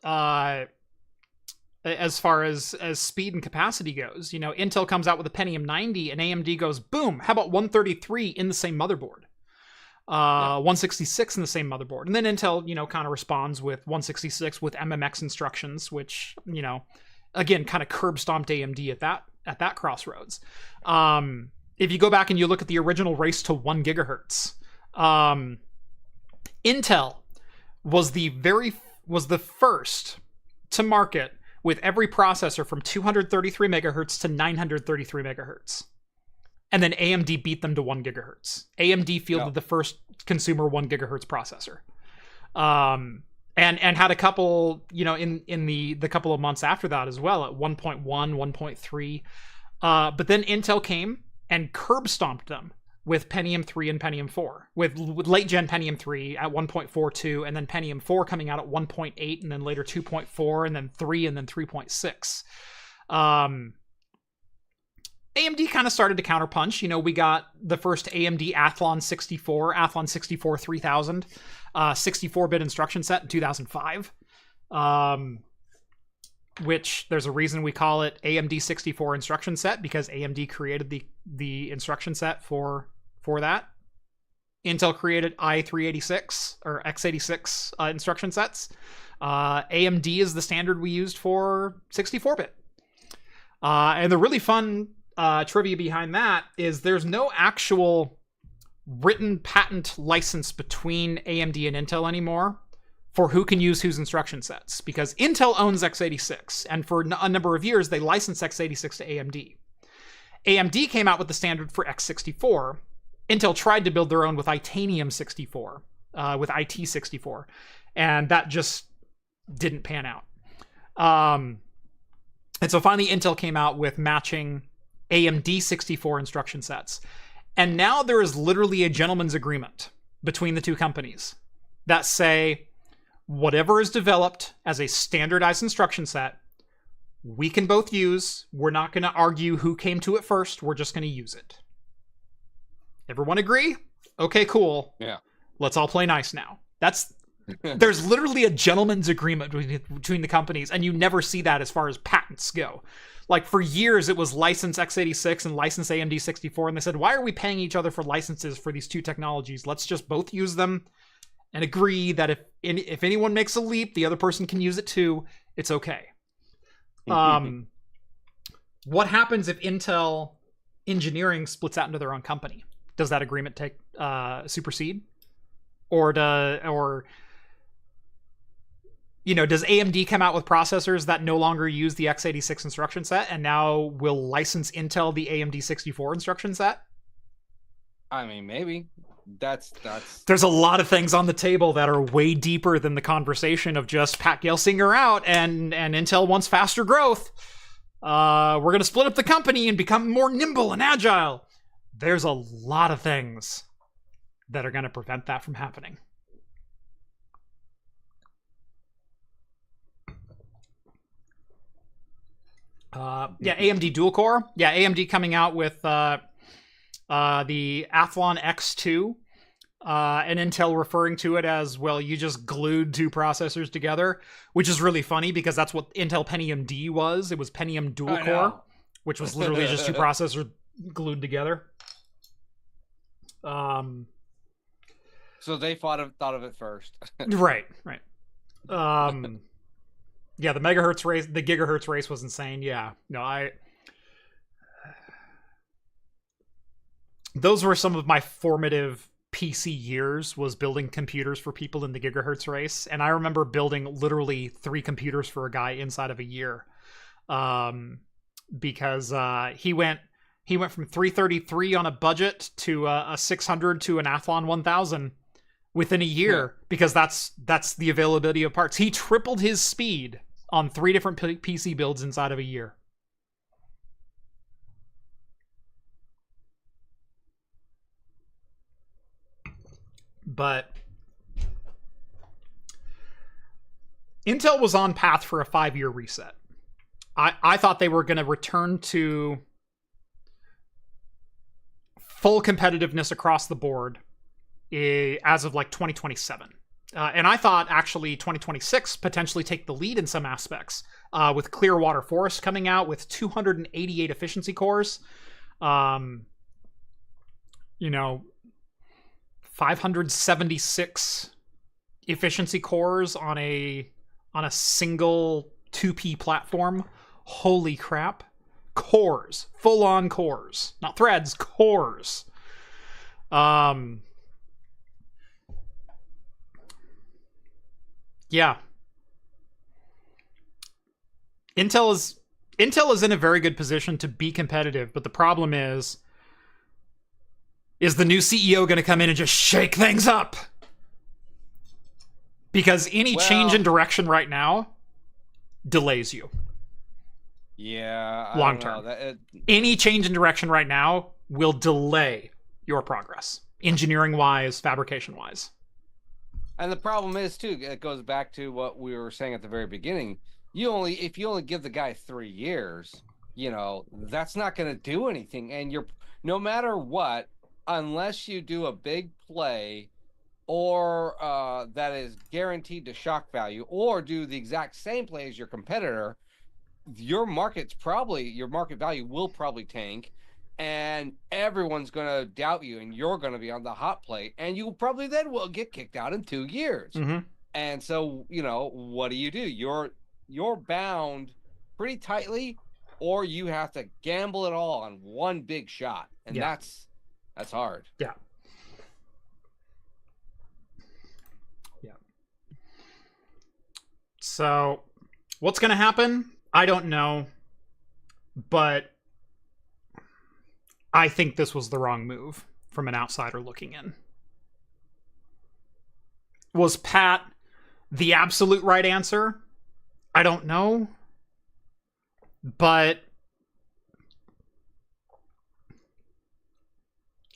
as far as speed and capacity goes. Intel comes out with a Pentium 90 and AMD goes, boom, how about 133 in the same motherboard? 166 in the same motherboard. And then Intel, kind of responds with 166 with MMX instructions, which, again, kind of curb stomped AMD at that crossroads. If you go back and you look at the original race to 1 gigahertz, Intel was the first to market with every processor from 233 megahertz to 933 megahertz. and then AMD beat them to 1 gigahertz. AMD fielded the first consumer 1 gigahertz processor. And had a couple, in the couple of months after that as well at 1.1, 1.3. But then Intel came and curb stomped them with Pentium 3 and Pentium 4, with late gen Pentium 3 at 1.42, and then Pentium 4 coming out at 1.8, and then later 2.4, and then 3, and then 3.6. AMD kind of started to counterpunch. We got the first AMD Athlon 64 3000, 64-bit instruction set in 2005. Which there's a reason we call it AMD 64 instruction set, because AMD created the instruction set for that. Intel created i386 or x86 instruction sets. AMD is the standard we used for 64-bit. And the really fun trivia behind that is there's no actual written patent license between AMD and Intel anymore for who can use whose instruction sets, because Intel owns x86, and for a number of years they licensed x86 to AMD. AMD came out with the standard for x64. Intel tried to build their own with Itanium 64, with IT64, and that just didn't pan out. And so finally Intel came out with matching AMD 64 instruction sets. And now there is literally a gentleman's agreement between the two companies that say, whatever is developed as a standardized instruction set, we can both use. We're not going to argue who came to it first. We're just going to use it. Everyone agree? Okay, cool. Yeah. Let's all play nice now. There's literally a gentleman's agreement between the companies, and you never see that as far as patents go. Like, for years, it was license x86 and license AMD 64, and they said, why are we paying each other for licenses for these two technologies? Let's just both use them and agree that if anyone makes a leap, the other person can use it too. It's okay. What happens if Intel engineering splits out into their own company? Does that agreement take supersede? Or does AMD come out with processors that no longer use the x86 instruction set and now will license Intel the AMD 64 instruction set? I mean, maybe. That's There's a lot of things on the table that are way deeper than the conversation of just Pat Gelsinger out and Intel wants faster growth. We're going to split up the company and become more nimble and agile. There's a lot of things that are going to prevent that from happening. AMD dual core. Yeah, AMD coming out with the Athlon X2, and Intel referring to it as, well, you just glued two processors together, which is really funny because that's what Intel Pentium D was. It was Pentium dual core, which was literally just two processors glued together. So they thought of it first. Right. Yeah, the megahertz race, the gigahertz race was insane. Yeah, no, those were some of my formative PC years, was building computers for people in the gigahertz race. And I remember building literally 3 computers for a guy inside of a year. Because he went from 333 on a budget to a 600 to an Athlon 1000 within a year, because that's the availability of parts. He tripled his speed on 3 different PC builds inside of a year. But Intel was on path for a 5-year reset. I thought they were going to return to full competitiveness across the board as of like 2027. And I thought actually 2026 potentially take the lead in some aspects, with Clearwater Forest coming out with 288 efficiency cores. 576 efficiency cores on a single 2P platform. Holy crap. Cores. Full-on cores. Not threads, cores. Yeah. Intel is in a very good position to be competitive, but the problem is Is the new CEO going to come in and just shake things up? Because any change in direction right now delays you. Yeah. Long term. Any change in direction right now will delay your progress, engineering-wise, fabrication-wise. And the problem is, too, it goes back to what we were saying at the very beginning. If you only give the guy 3 years, that's not going to do anything. And no matter what, unless you do a big play or that is guaranteed to shock value, or do the exact same play as your competitor, your market value will probably tank, and everyone's going to doubt you, and you're going to be on the hot plate, and you probably then will get kicked out in 2 years. Mm-hmm. And so, what do? You're bound pretty tightly, or you have to gamble it all on one big shot, and that's hard. Yeah. So, what's going to happen? I don't know, but I think this was the wrong move from an outsider looking in. Was Pat the absolute right answer? I don't know, but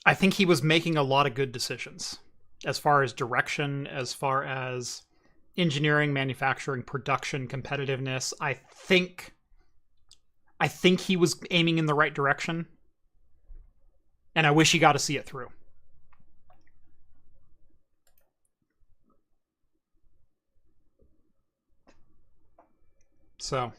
I think he was making a lot of good decisions as far as direction, as far as engineering, manufacturing, production, competitiveness. I think he was aiming in the right direction, and I wish he got to see it through. So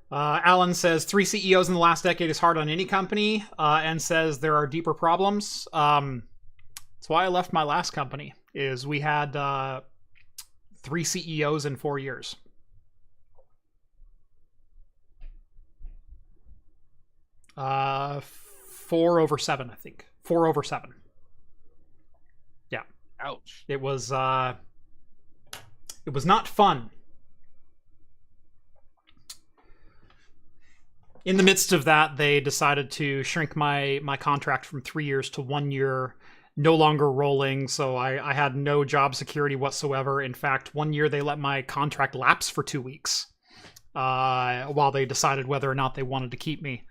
Alan says 3 CEOs in the last decade is hard on any company, and says there are deeper problems. That's why I left my last company. Is we had 3 CEOs in 4 years. Uh, 4 over 7, I think. 4 over 7. Yeah. Ouch. It was not fun. In the midst of that, they decided to shrink my contract from 3 years to 1 year, no longer rolling, so I had no job security whatsoever. In fact, 1 year they let my contract lapse for 2 weeks while they decided whether or not they wanted to keep me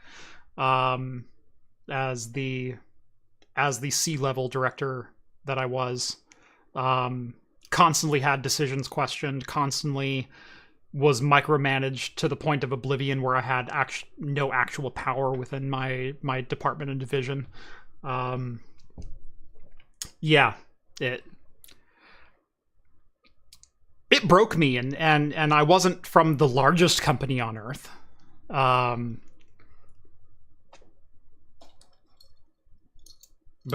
as the C-level director that I was. Constantly had decisions questioned, constantly was micromanaged to the point of oblivion, where I had no actual power within my department and division. Yeah, it broke me, and I wasn't from the largest company on earth. But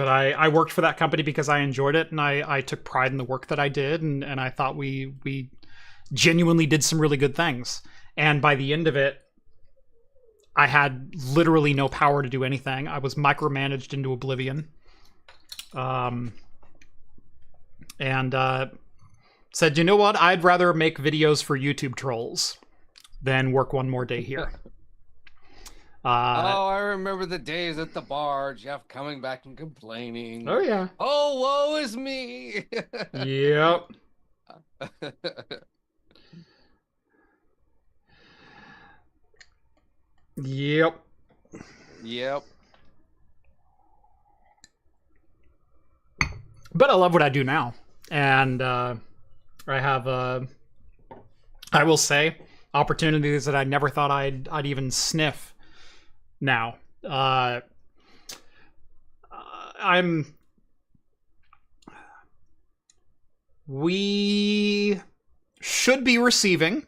I worked for that company because I enjoyed it, and I took pride in the work that I did, and I thought we genuinely did some really good things. And by the end of it, I had literally no power to do anything. I was micromanaged into oblivion. And said, you know what? I'd rather make videos for YouTube trolls than work one more day here. I remember the days at the bar, Jeff coming back and complaining. Oh, yeah. Oh, woe is me. Yep. Yep. Yep. But I love what I do now. And I have, I will say, opportunities that I never thought I'd even sniff now. We should be receiving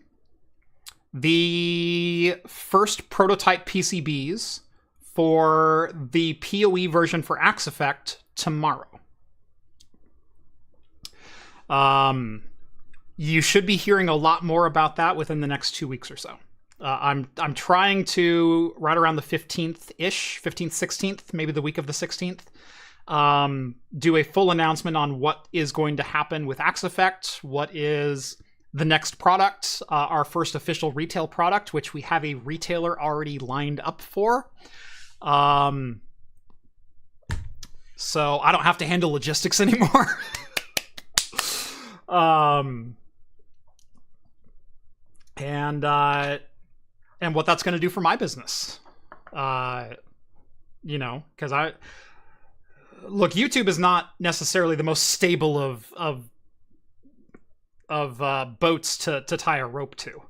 the first prototype PCBs for the PoE version for Axe Effect tomorrow. You should be hearing a lot more about that within the next 2 weeks or so. I'm trying to, right around the 15th-ish, 15th, 16th, maybe the week of the 16th, do a full announcement on what is going to happen with Axe Effect, what is the next product, our first official retail product, which we have a retailer already lined up for. So I don't have to handle logistics anymore. And what that's going to do for my business. You know, because look, YouTube is not necessarily the most stable of boats to tie a rope to.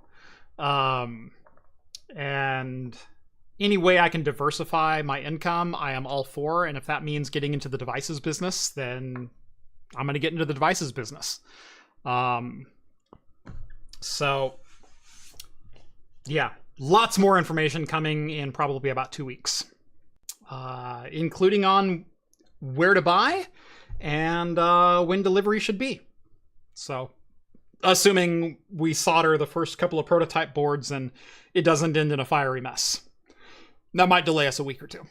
And any way I can diversify my income, I am all for. And if that means getting into the devices business, then I'm going to get into the devices business. So, yeah, lots more information coming in probably about 2 weeks, including on where to buy and when delivery should be. So, assuming we solder the first couple of prototype boards and it doesn't end in a fiery mess. That might delay us a week or two.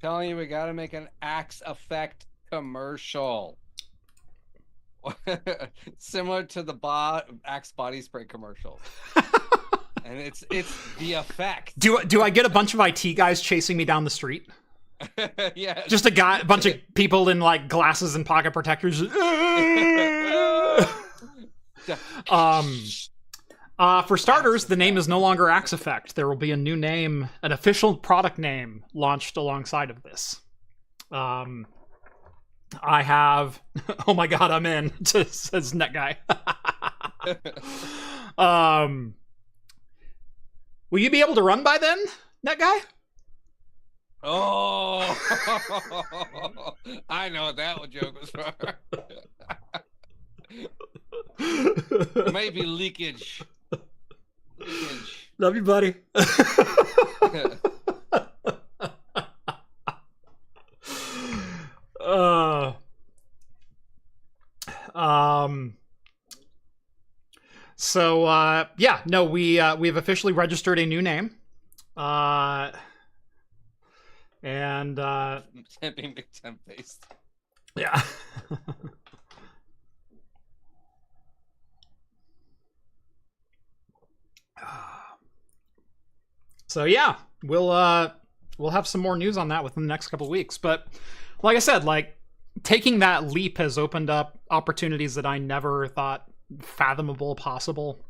Telling you, we got to make an Axe Effect commercial. Similar to the Axe body spray commercials. And it's the effect. Do I get a bunch of IT guys chasing me down the street? Yeah. Just a bunch of people in like glasses and pocket protectors. For starters, the name is no longer Axe Effect. There will be a new name, an official product name launched alongside of this. I have, oh my god, I'm in, says Net Guy. Will you be able to run by then, Net Guy? Oh, I know what that joke was for. Maybe leakage. Love you, buddy. Yeah, no, we've officially registered a new name. And being big temp based. Yeah. So yeah, we'll have some more news on that within the next couple of weeks. But like I said, like taking that leap has opened up opportunities that I never thought fathomable possible.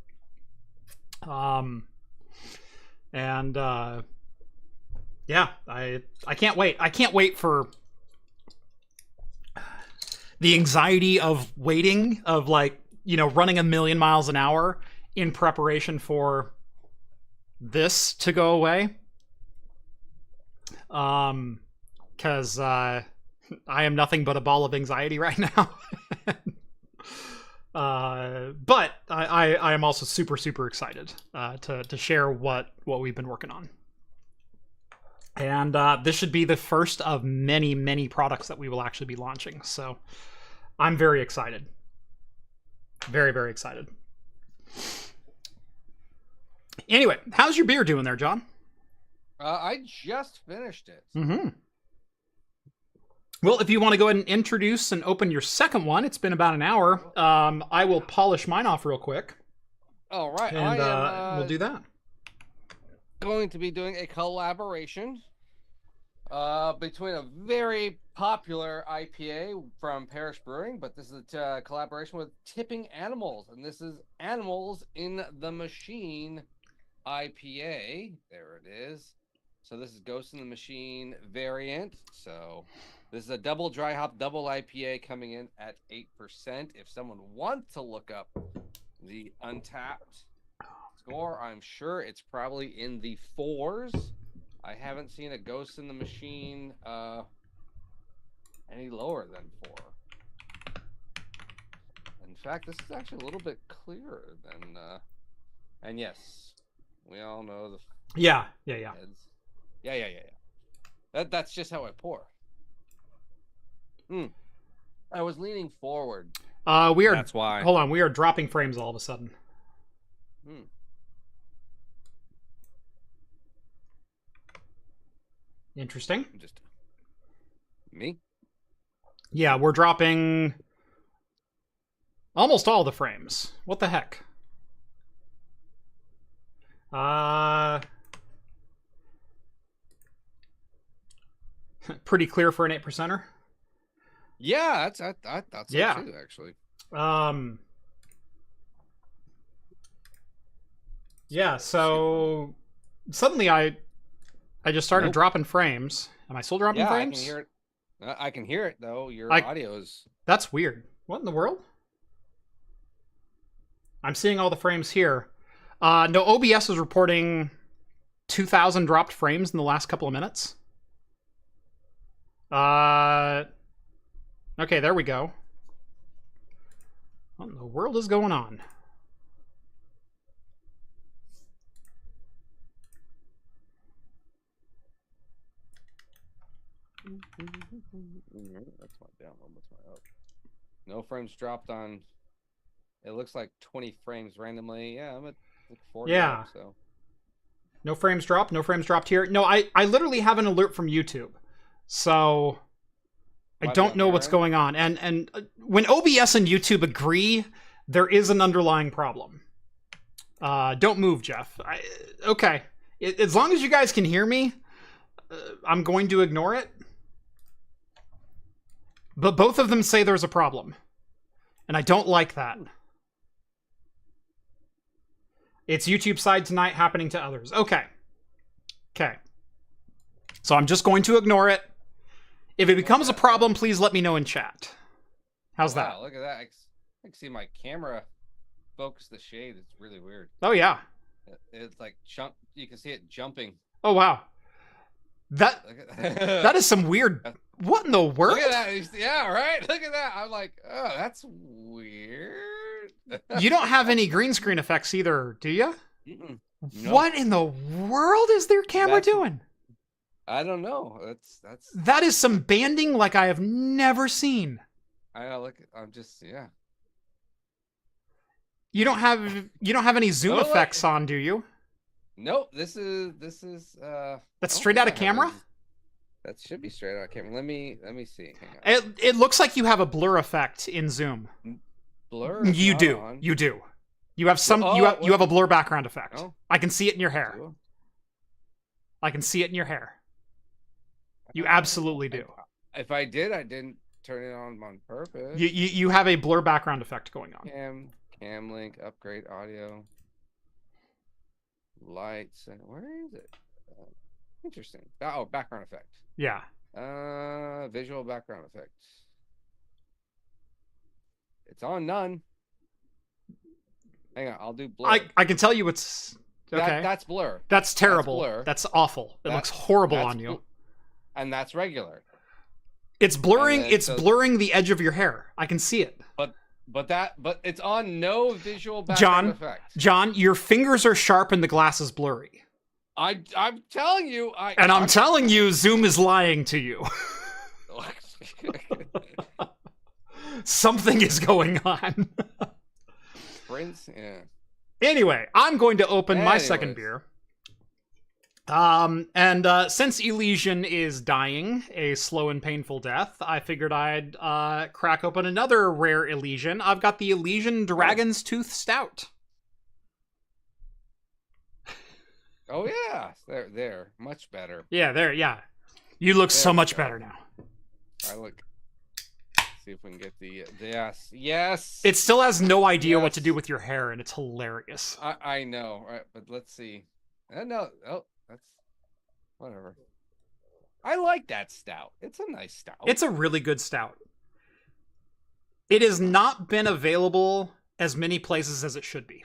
Yeah, I can't wait. I can't wait for the anxiety of waiting, of like, you know, running 1,000,000 miles an hour in preparation for this to go away. Because I am nothing but a ball of anxiety right now. But I am also super, super excited to share what we've been working on. And this should be the first of many, many products that we will actually be launching. So I'm very excited. Very, very excited. Anyway, how's your beer doing there, John? I just finished it. Mm-hmm. Well, if you want to go ahead and introduce and open your second one, it's been about an hour. I will polish mine off real quick. All right. And we'll do that. Going to be doing a collaboration between a very popular IPA from Parish Brewing, but this is a collaboration with Tipping Animals, and this is Animals in the Machine IPA. There it is. So this is Ghost in the Machine variant. So this is a double dry hop, double IPA coming in at 8%. If someone wants to look up the Untapped score, I'm sure it's probably in the 4s. I haven't seen a Ghost in the Machine any lower than 4. In fact, this is actually a little bit clearer than and yes, we all know the yeah. heads. Yeah. That's just how I pour. I was leaning forward. We are. That's why. Hold on, we are dropping frames all of a sudden. Interesting. Just me. Yeah, we're dropping almost all the frames. What the heck? Pretty clear for an 8%er. Yeah, I thought so Yeah. too, actually. Yeah, so suddenly I just started dropping frames. Am I still dropping frames? I can hear it. I can hear it though. Your I- audio is. That's weird. What in the world? I'm seeing all the frames here. No, OBS is reporting 2,000 dropped frames in the last couple of minutes. Okay, there we go. What in the world is going on? That's my download. That's my up. No frames dropped on. It looks like 20 frames randomly. Yeah, I'm at like 40. Yeah. Up, so. No frames dropped. No frames dropped here. No, I literally have an alert from YouTube, so I don't know what's going on. And when OBS and YouTube agree, there is an underlying problem. Don't move, Jeff. Okay. As long as you guys can hear me, I'm going to ignore it. But both of them say there's a problem. And I don't like that. It's YouTube side tonight, happening to others. Okay. Okay. So I'm just going to ignore it. If it becomes a problem, please let me know in chat. How's that? Wow, look at that. I can see my camera focus the shade. It's really weird. Oh, yeah. It's like you can see it jumping. Oh, wow. That is some weird... What in the world? Look at that. Yeah, right? Look at that. I'm like, oh, that's weird. You don't have any green screen effects either, do you? No. What in the world is their camera doing? I don't know. That is some banding like I have never seen. I know. Look, I'm just You don't have any zoom effects on, do you? Nope. This is That's straight out of camera? That should be straight out of camera. Let me see. Hang on. It looks like you have a blur effect in zoom. Blur? You do. On. You do. You have some you have a blur background effect. Oh. I can see it in your hair. I can see it in your hair. You absolutely do. If I did, I didn't turn it on purpose. You have a blur background effect going on. Cam link, upgrade audio, lights. Where is it? Interesting. Oh, background effect. Yeah. Visual background effect. It's on none. Hang on, I'll do blur. I can tell you it's okay. That's blur. That's terrible. That's blur. That's awful. It looks horrible on you. And that's regular. It's blurring. It's blurring the edge of your hair. I can see it. But it's on no visual background effect. John, your fingers are sharp and the glass is blurry. I'm telling you. I'm telling you, Zoom is lying to you. Something is going on. Prince, yeah. Anyway, I'm going to open my second beer. Since Elysian is dying a slow and painful death, I figured I'd crack open another rare Elysian. I've got the Elysian Dragon's Tooth Stout. Oh yeah, there, much better. Yeah, there, yeah. You look so much better now. I look. See if we can get the yes. It still has no idea what to do with your hair, and it's hilarious. I know, right? But let's see. No, that's whatever. I like that stout. It's a nice stout. It's a really good stout. It has not been available as many places as it should be.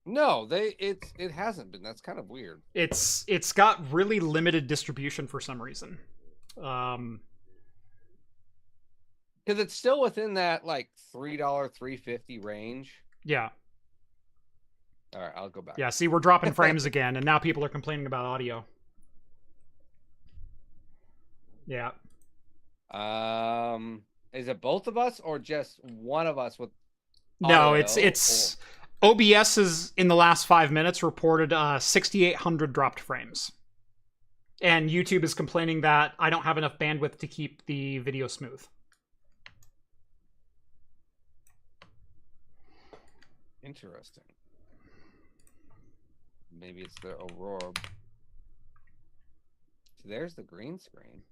No, it hasn't been. That's kind of weird. It's got really limited distribution for some reason. Because it's still within that like $3, $3.50 range. Yeah. All right, I'll go back. Yeah, see, we're dropping frames again, and now people are complaining about audio. Yeah. Is it both of us or just one of us with audio? No, it's OBS is in the last 5 minutes reported 6,800 dropped frames. And YouTube is complaining that I don't have enough bandwidth to keep the video smooth. Interesting. Maybe it's the Aurora. So there's the green screen.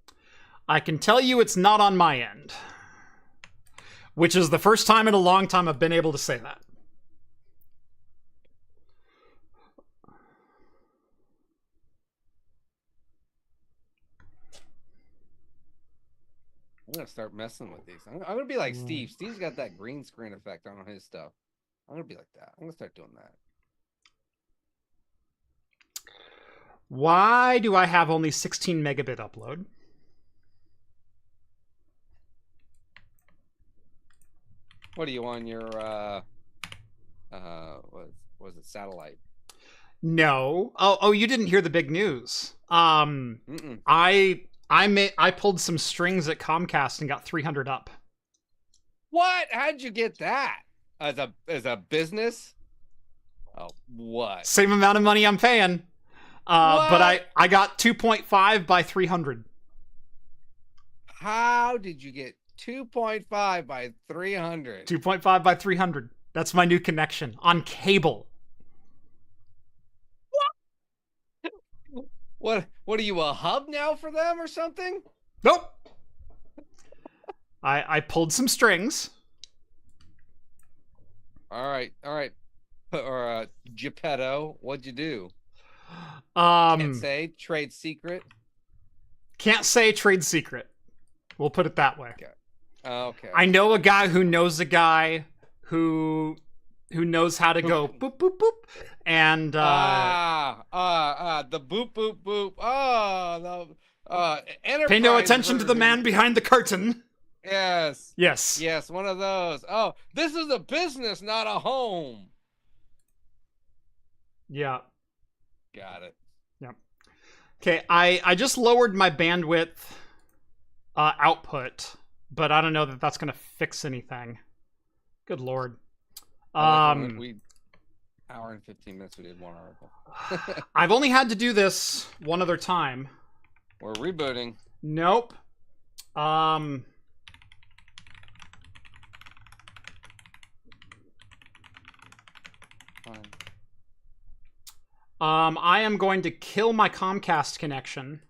I can tell you it's not on my end. Which is the first time in a long time I've been able to say that. I'm gonna start messing with these. I'm gonna be like Steve. Steve's got that green screen effect on his stuff. I'm gonna be like that. I'm gonna start doing that. Why do I have only 16 megabit upload? What are you on your what was it, satellite? No. Oh, you didn't hear the big news. I pulled some strings at Comcast and got 300 up. What? How'd you get that? As a business? Oh, what? Same amount of money I'm paying. But I got 2.5 by 300. How did you get 2.5 by 300? 2.5 by 300. That's my new connection on cable. What are you, a hub now for them or something? Nope. I pulled some strings. All right. Or Geppetto, what'd you do? Can't say trade secret. Can't say trade secret. We'll put it that way. Okay. I know a guy who knows a guy who knows how to go boop boop boop, and the boop boop boop. Oh, the Enterprise pay no attention version. to the man behind the curtain. Yes. Yes, one of those. Oh, this is a business, not a home. Yeah. Got it. Yep. Okay, I just lowered my bandwidth output, but I don't know that that's gonna fix anything. Good lord. We hour and 15 minutes. We did one article. I've only had to do this one other time. We're rebooting. Nope. I am going to kill my Comcast connection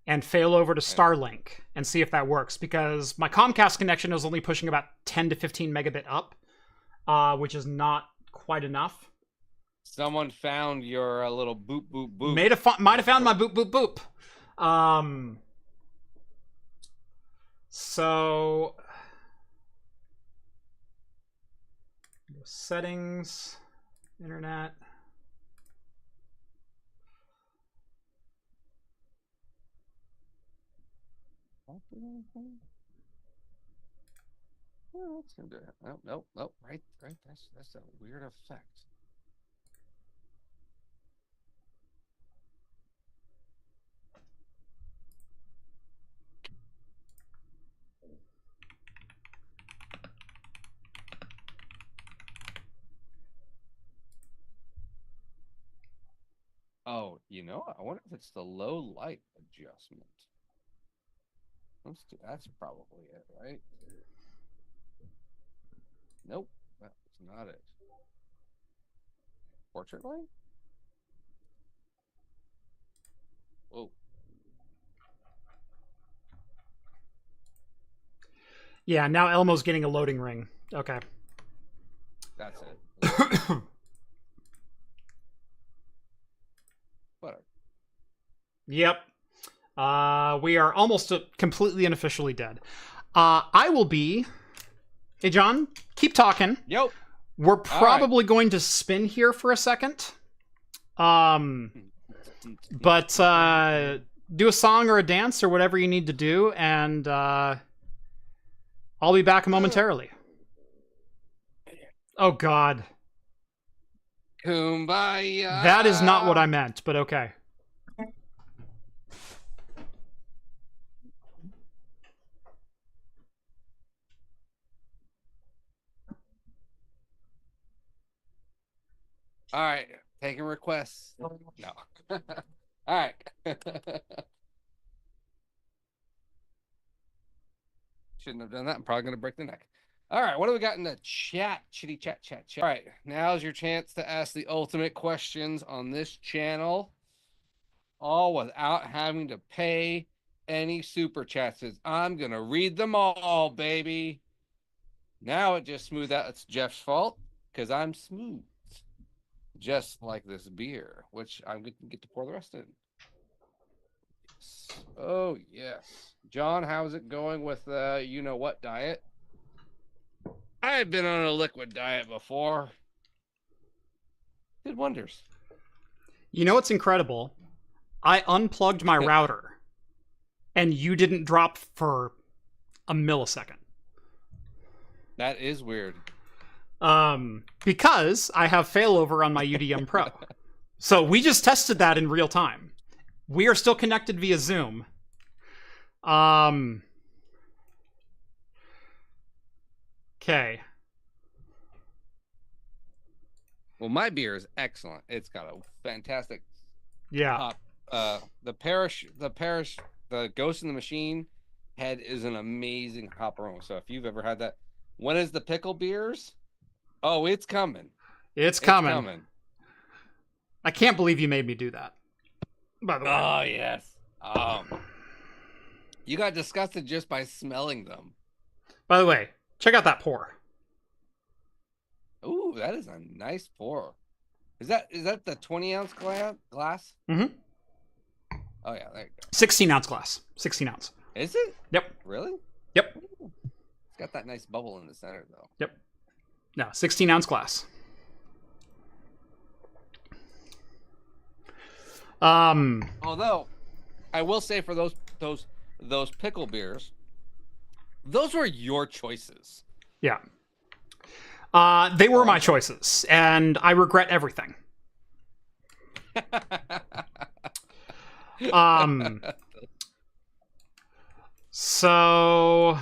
and fail over to Starlink and see if that works, because my Comcast connection is only pushing about 10 to 15 megabit up, which is not quite enough. Someone found your little boop boop boop. Might have found my boop boop boop. So settings, internet. Oh, that's gonna do it. Nope. Right. That's a weird effect. Oh, I wonder if it's the low light adjustment. That's probably it, right? Nope, that's not it. Portrait light? Whoa. Yeah, now Elmo's getting a loading ring. Okay. That's it. Whatever. Yep. We are almost completely and officially dead. I will be... Hey, John, keep talking. Yep. We're probably going to spin here for a second. But do a song or a dance or whatever you need to do, and I'll be back momentarily. Oh, God. Kumbaya. That is not what I meant, but okay. All right, taking requests. No. All right. Shouldn't have done that. I'm probably going to break the neck. All right. What do we got in the chat? Chitty chat. All right. Now's your chance to ask the ultimate questions on this channel, all without having to pay any super chats. I'm going to read them all, baby. Now it just smoothed out. It's Jeff's fault because I'm smooth. Just like this beer, which I'm going to get to pour the rest in. Yes. Oh, yes. John, how's it going with you-know-what diet? I've been on a liquid diet before. Did wonders. You know what's incredible? I unplugged my router, and you didn't drop for a millisecond. That is weird. Because I have failover on my UDM Pro. So we just tested that in real time. We are still connected via Zoom. Okay. Well, my beer is excellent. It's got a fantastic Yeah. hop. The Ghost in the Machine head is an amazing hop aroma. So if you've ever had that, when is the pickle beers? Oh, it's coming. It's coming. I can't believe you made me do that. By the way. Oh, yes. You got disgusted just by smelling them. By the way, check out that pour. Ooh, that is a nice pour. Is that the 20-ounce glass? Mm-hmm. Oh, yeah, there you go. 16-ounce glass. 16 ounce. Is it? Yep. Really? Yep. Ooh. It's got that nice bubble in the center, though. Yep. No, 16-ounce glass. Although, I will say for those pickle beers, those were your choices. Yeah. They were my choices, and I regret everything. So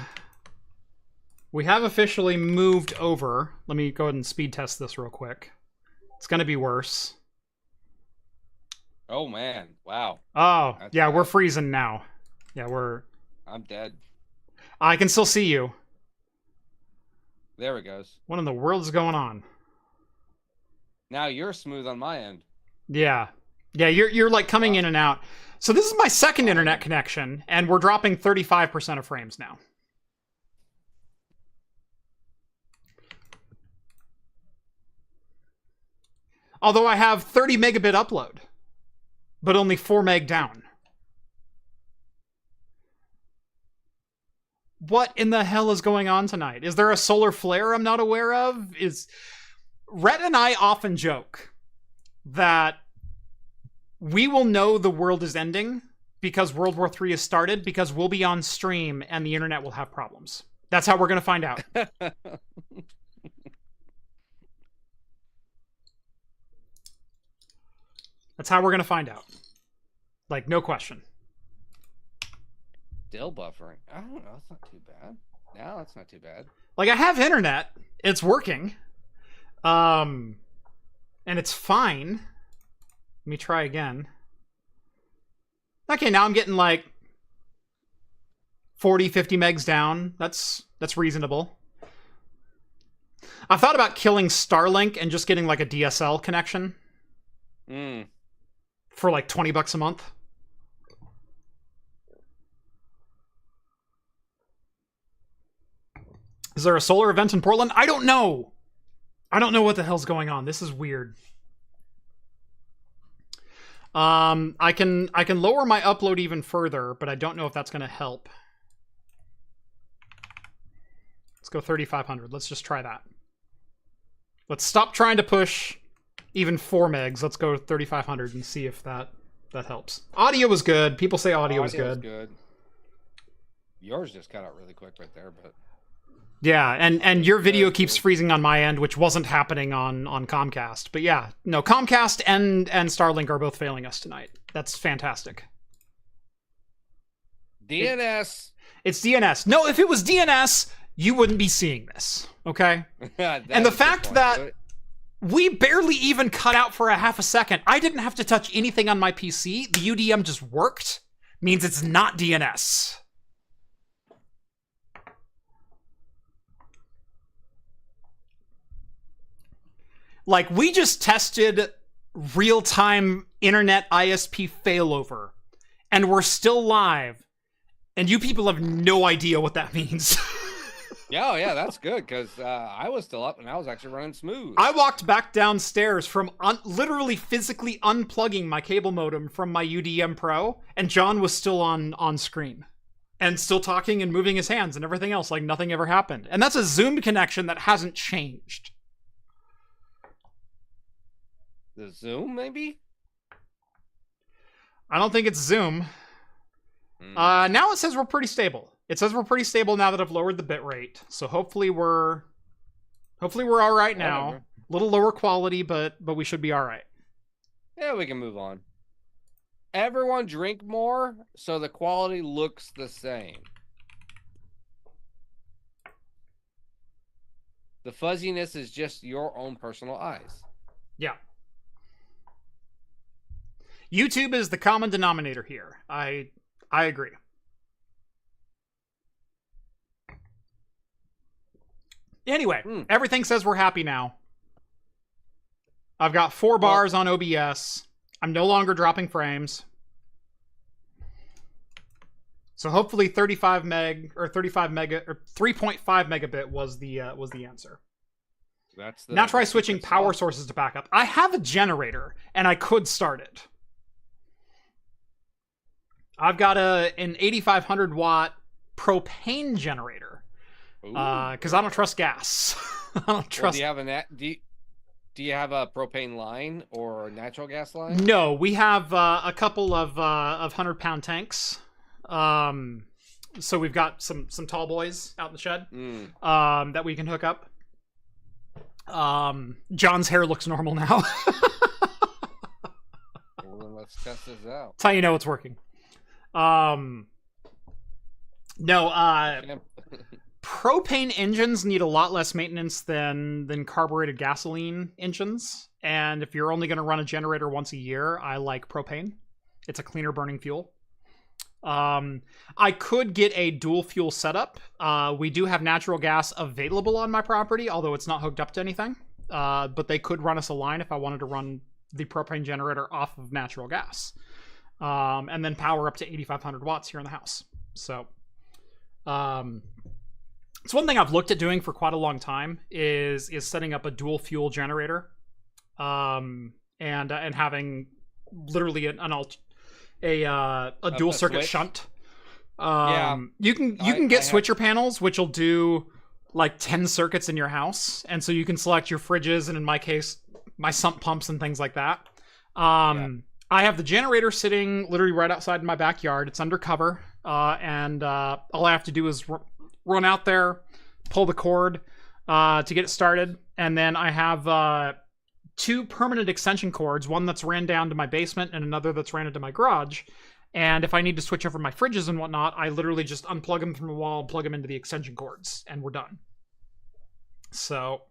we have officially moved over. Let me go ahead and speed test this real quick. It's going to be worse. Oh, man. Wow. Oh, That's yeah, bad. we're freezing now. Yeah, I'm dead. I can still see you. There it goes. What in the world is going on? Now you're smooth on my end. Yeah. Yeah, you're like coming in and out. So this is my second internet connection, and we're dropping 35% of frames now. Although I have 30 megabit upload, but only 4 meg down. What in the hell is going on tonight? Is there a solar flare I'm not aware of? Rhett and I often joke that we will know the world is ending because World War III has started, because we'll be on stream and the internet will have problems. That's how we're going to find out. That's how we're going to find out. Like, no question. Still buffering. I don't know. It's not too bad. No, it's not too bad. Like, I have internet. It's working. And it's fine. Let me try again. Okay, now I'm getting like 40, 50 megs down. That's reasonable. I thought about killing Starlink and just getting like a DSL connection. For like $20 a month. Is there a solar event in Portland? I don't know. I don't know what the hell's going on. This is weird. I can lower my upload even further, but I don't know if that's going to help. Let's go 3,500. Let's just try that. Let's stop trying to push even 4 megs. Let's go 3,500 and see if that helps. Audio was good. People say audio was good. Yours just cut out really quick right there, but yeah, and your video keeps freezing on my end, which wasn't happening on Comcast. But yeah, no, Comcast and Starlink are both failing us tonight. That's fantastic. DNS. It's DNS. No, if it was DNS, you wouldn't be seeing this, okay? And the fact that We barely even cut out for a half a second. I didn't have to touch anything on my PC. The UDM just worked. Means it's not DNS. Like, we just tested real-time internet ISP failover, and we're still live, and you people have no idea what that means. Yeah, that's good, because I was still up, and I was actually running smooth. I walked back downstairs from literally physically unplugging my cable modem from my UDM Pro, and John was still on screen. And still talking and moving his hands and everything else like nothing ever happened. And that's a Zoom connection that hasn't changed. The Zoom, maybe? I don't think it's Zoom. Now it says we're pretty stable. It says we're pretty stable now that I've lowered the bitrate. So hopefully we're all right now. Whatever. A little lower quality, but we should be all right. Yeah, we can move on. Everyone drink more so the quality looks the same. The fuzziness is just your own personal eyes. Yeah. YouTube is the common denominator here. I agree. Anyway, everything says we're happy now. I've got 4 bars on OBS. I'm no longer dropping frames. So hopefully 35 meg or 35 mega or 3.5 megabit was the answer. That's now try switching power sources to backup. I have a generator and I could start it. I've got an 8500 watt propane generator because I don't trust gas. I don't trust. Well, do you have a propane line or a natural gas line? No, we have a couple of 100-pound tanks. So we've got some tall boys out in the shed that we can hook up. John's hair looks normal now. Well, let's test this out. That's how you know it's working. Propane engines need a lot less maintenance than carbureted gasoline engines. And if you're only going to run a generator once a year, I like propane. It's a cleaner burning fuel. I could get a dual fuel setup. We do have natural gas available on my property, although it's not hooked up to anything. But they could run us a line if I wanted to run the propane generator off of natural gas. And then power up to 8,500 watts here in the house. So, it's one thing I've looked at doing for quite a long time is setting up a dual fuel generator, and having literally a dual circuit switch? Shunt. Yeah, you can get switcher panels which will do like 10 circuits in your house, and so you can select your fridges and in my case my sump pumps and things like that. I have the generator sitting literally right outside my backyard. It's undercover, and all I have to do is run out there, pull the cord to get it started, and then I have 2 permanent extension cords, one that's ran down to my basement and another that's ran into my garage. And if I need to switch over my fridges and whatnot, I literally just unplug them from the wall and plug them into the extension cords, and we're done. So,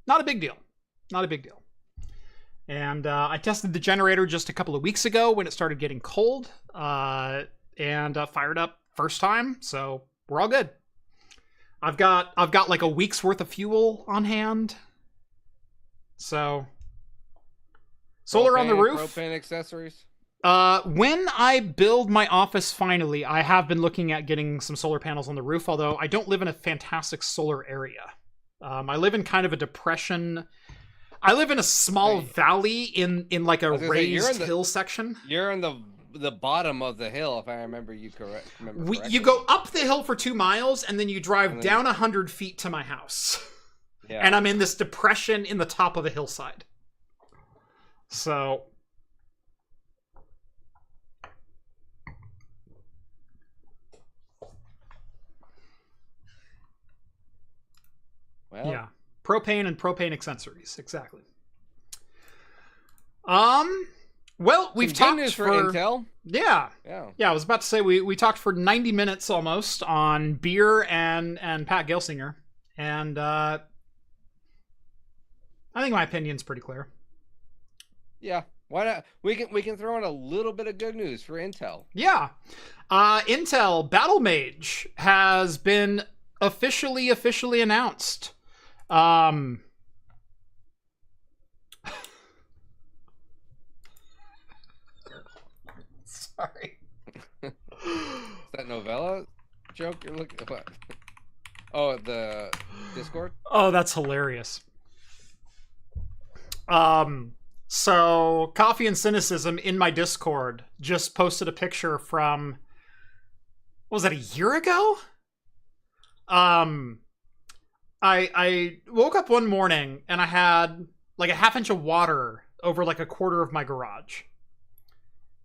not a big deal. Not a big deal. And I tested the generator just a couple of weeks ago when it started getting cold, and fired up first time, so we're all good. I've got like a week's worth of fuel on hand. So, solar on the roof. Propane accessories. When I build my office finally, I have been looking at getting some solar panels on the roof, although I don't live in a fantastic solar area. I live in kind of a depression. I live in a small valley in like a raised hill section. You're in the bottom of the hill, if I remember you correctly. You go up the hill for 2 miles, and then you drive down 100 feet to my house. Yeah. And I'm in this depression in the top of a hillside. So, well, yeah, propane and propane accessories, exactly. Well, we've talked for Intel. Yeah. I was about to say we talked for 90 minutes almost on beer and Pat Gelsinger, and I I think my opinion's pretty clear. Yeah, why not? We can throw in a little bit of good news for Intel. Yeah. Intel Battlemage has been officially announced. Sorry. Is that novella joke you're looking at? What? Oh, the Discord? Oh, that's hilarious. So Coffee and Cynicism in my Discord just posted a picture from, what was that, a year ago? I woke up one morning and I had like a half inch of water over like a quarter of my garage.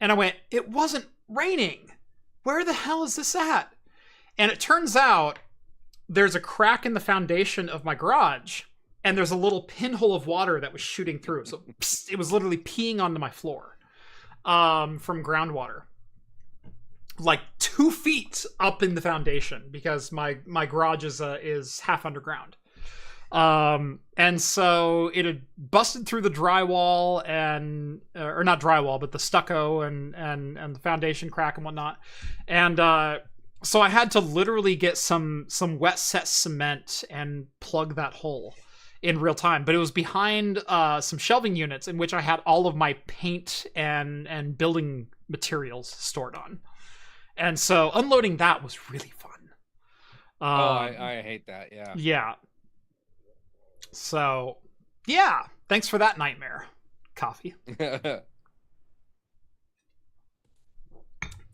And I went, it wasn't raining. Where the hell is this at? And it turns out there's a crack in the foundation of my garage, and there's a little pinhole of water that was shooting through. So it was literally peeing onto my floor from groundwater. Like 2 feet up in the foundation, because my garage is half underground. And so it had busted through the drywall or not drywall, but the stucco and the foundation crack and whatnot. And so I had to literally get some wet set cement and plug that hole in real time. But it was behind some shelving units in which I had all of my paint and building materials stored on. And so unloading that was really fun. I hate that. Yeah. Yeah. So, yeah. Thanks for that nightmare, Coffee.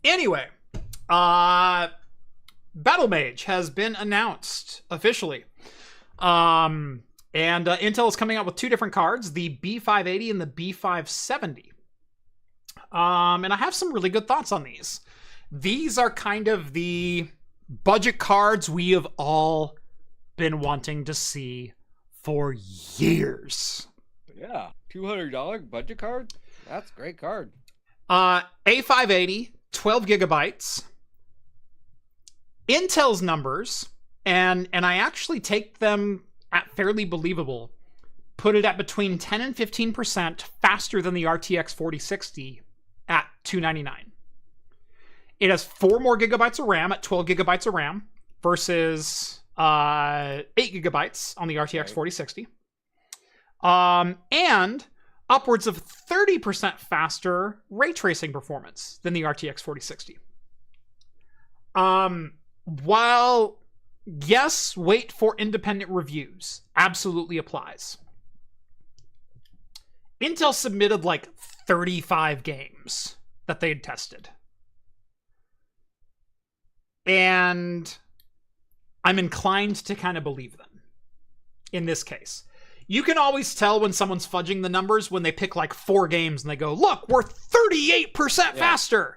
Anyway, Battlemage has been announced officially. And Intel is coming out with 2 different cards, the B580 and the B570. And I have some really good thoughts on these. These are kind of the budget cards we have all been wanting to see for years. Yeah, $200 budget card? That's a great card. A580, 12 gigabytes. Intel's numbers, and I actually take them at fairly believable, put it at between 10 and 15% faster than the RTX 4060 at $299. It has 4 more gigabytes of RAM at 12 gigabytes of RAM versus 8 gigabytes on the RTX 4060. And upwards of 30% faster ray tracing performance than the RTX 4060. While, yes, wait for independent reviews, absolutely applies. Intel submitted like 35 games that they'd tested. And I'm inclined to kind of believe them in this case. You can always tell when someone's fudging the numbers when they pick like 4 games and they go, look, we're 38% faster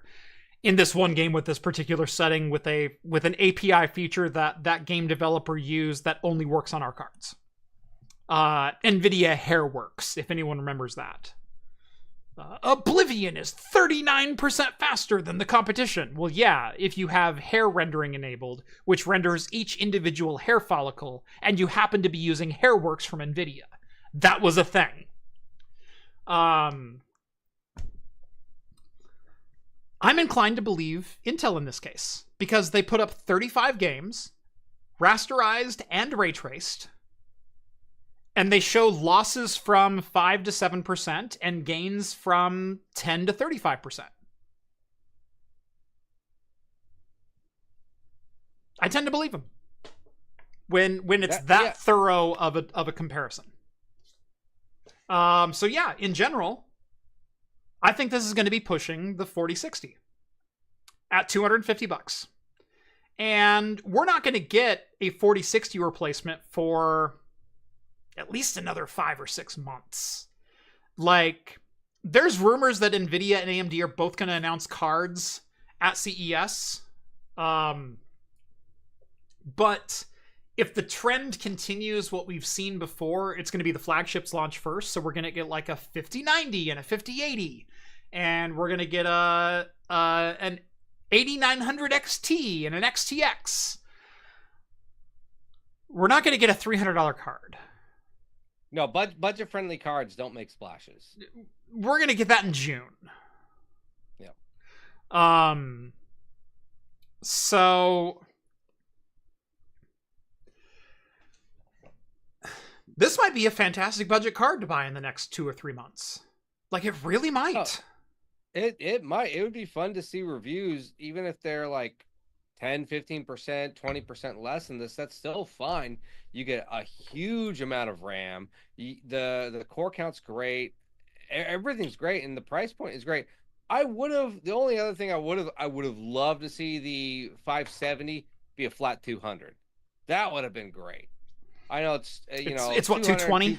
in this one game with this particular setting with an API feature that game developer used that only works on our cards. NVIDIA Hairworks, if anyone remembers that. Oblivion is 39% faster than the competition. Well, yeah, if you have hair rendering enabled, which renders each individual hair follicle, and you happen to be using Hairworks from NVIDIA. That was a thing. I'm inclined to believe Intel in this case, because they put up 35 games, rasterized and ray traced, and they show losses from 5 to 7% and gains from 10 to 35%. I tend to believe them when it's that thorough of a comparison. So yeah, in general, I think this is going to be pushing the 4060 at $250. And we're not going to get a 4060 replacement for at least another 5 or 6 months. Like, there's rumors that NVIDIA and AMD are both going to announce cards at CES. But if the trend continues what we've seen before, it's going to be the flagships launch first. So we're going to get like a 5090 and a 5080. And we're going to get an 8900 XT and an XTX. We're not going to get a $300 card. No, budget friendly cards don't make splashes. We're gonna get that in June. Yeah. So this might be a fantastic budget card to buy in the next 2 or 3 months. Like, it really might. Oh, it might. It would be fun to see reviews, even if they're like 10, 15%, 20% less than this. That's still fine. You get a huge amount of RAM. The core count's great. Everything's great, and the price point is great. The only other thing I would have loved to see the 570 be a flat 200. That would have been great. I know it's what, 220?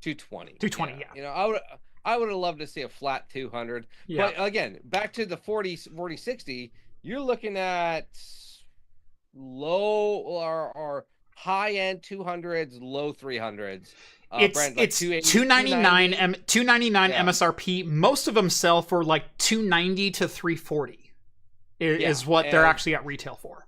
220. 220, yeah. You know, I would have loved to see a flat 200. Yeah. But again, back to the 4060, you're looking at low or high end 200s, low 300s. It's 299 MSRP. Most of them sell for like 290 to 340 is what they're actually at retail for.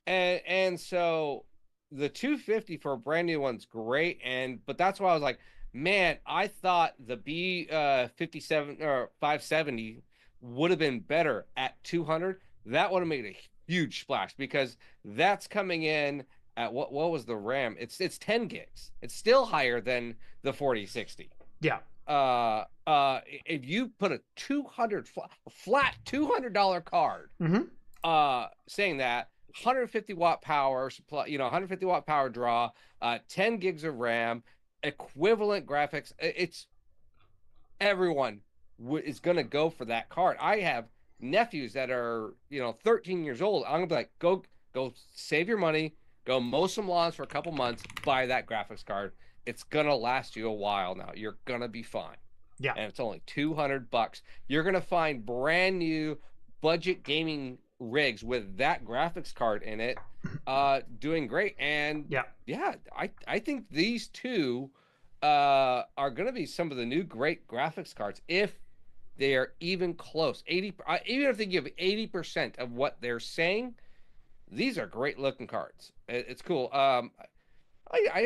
And so the 250 for a brand new one's great, but that's why I was like, man, I thought the B57 or 570 would have been better at 200. That would have made a huge splash, because that's coming in at what was the RAM? It's 10 gigs. It's still higher than the 4060. Yeah. If you put a flat $200 card, saying that 150 watt power supply, 150 watt power draw, 10 gigs of RAM, equivalent graphics, it's everyone is going to go for that card. I have nephews that are 13 years old. I'm gonna be like, go save your money, go mow some lawns for a couple months, buy that graphics card. It's gonna last you a while. Now you're gonna be fine. Yeah. And it's only $200. You're gonna find brand new budget gaming rigs with that graphics card in it doing great. And I think these two are going to be some of the new great graphics cards if they are even close. Even if they give 80% of what they're saying, these are great looking cards. It's cool. I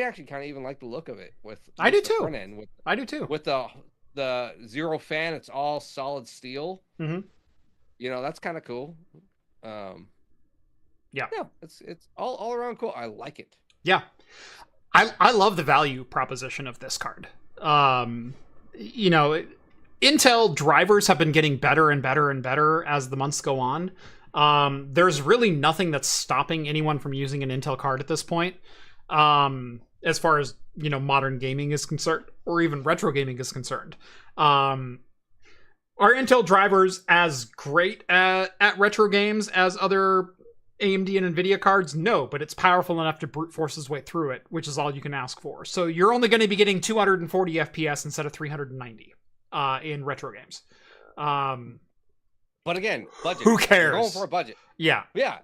actually kind of even like the look of it with I do the too. front end I do too. with the zero fan. It's all solid steel. That's kind of cool. It's all around cool. I like it. Yeah. I love the value proposition of this card. Intel drivers have been getting better and better and better as the months go on. There's really nothing that's stopping anyone from using an Intel card at this point. As far as, modern gaming is concerned, or even retro gaming is concerned. Are Intel drivers as great at retro games as other AMD and NVIDIA cards? No, but it's powerful enough to brute force its way through it, which is all you can ask for. So you're only going to be getting 240 FPS instead of 390 in retro games. But again, budget. Who cares? You're going for a budget. Yeah. Yeah.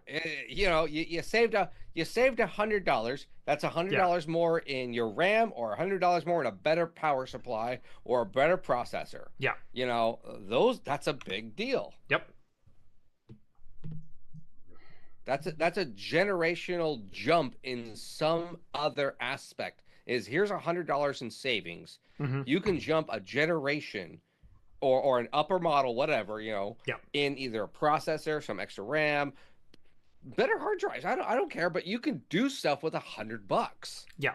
You saved $100. That's $100 more in your RAM, or $100 more in a better power supply or a better processor. Yeah. That's a big deal. Yep. That's a generational jump in some other aspect. Here's $100 in savings. You can jump a generation or an upper model, whatever, in either a processor, some extra RAM, better hard drives. I don't care, but you can do stuff with $100. Yeah.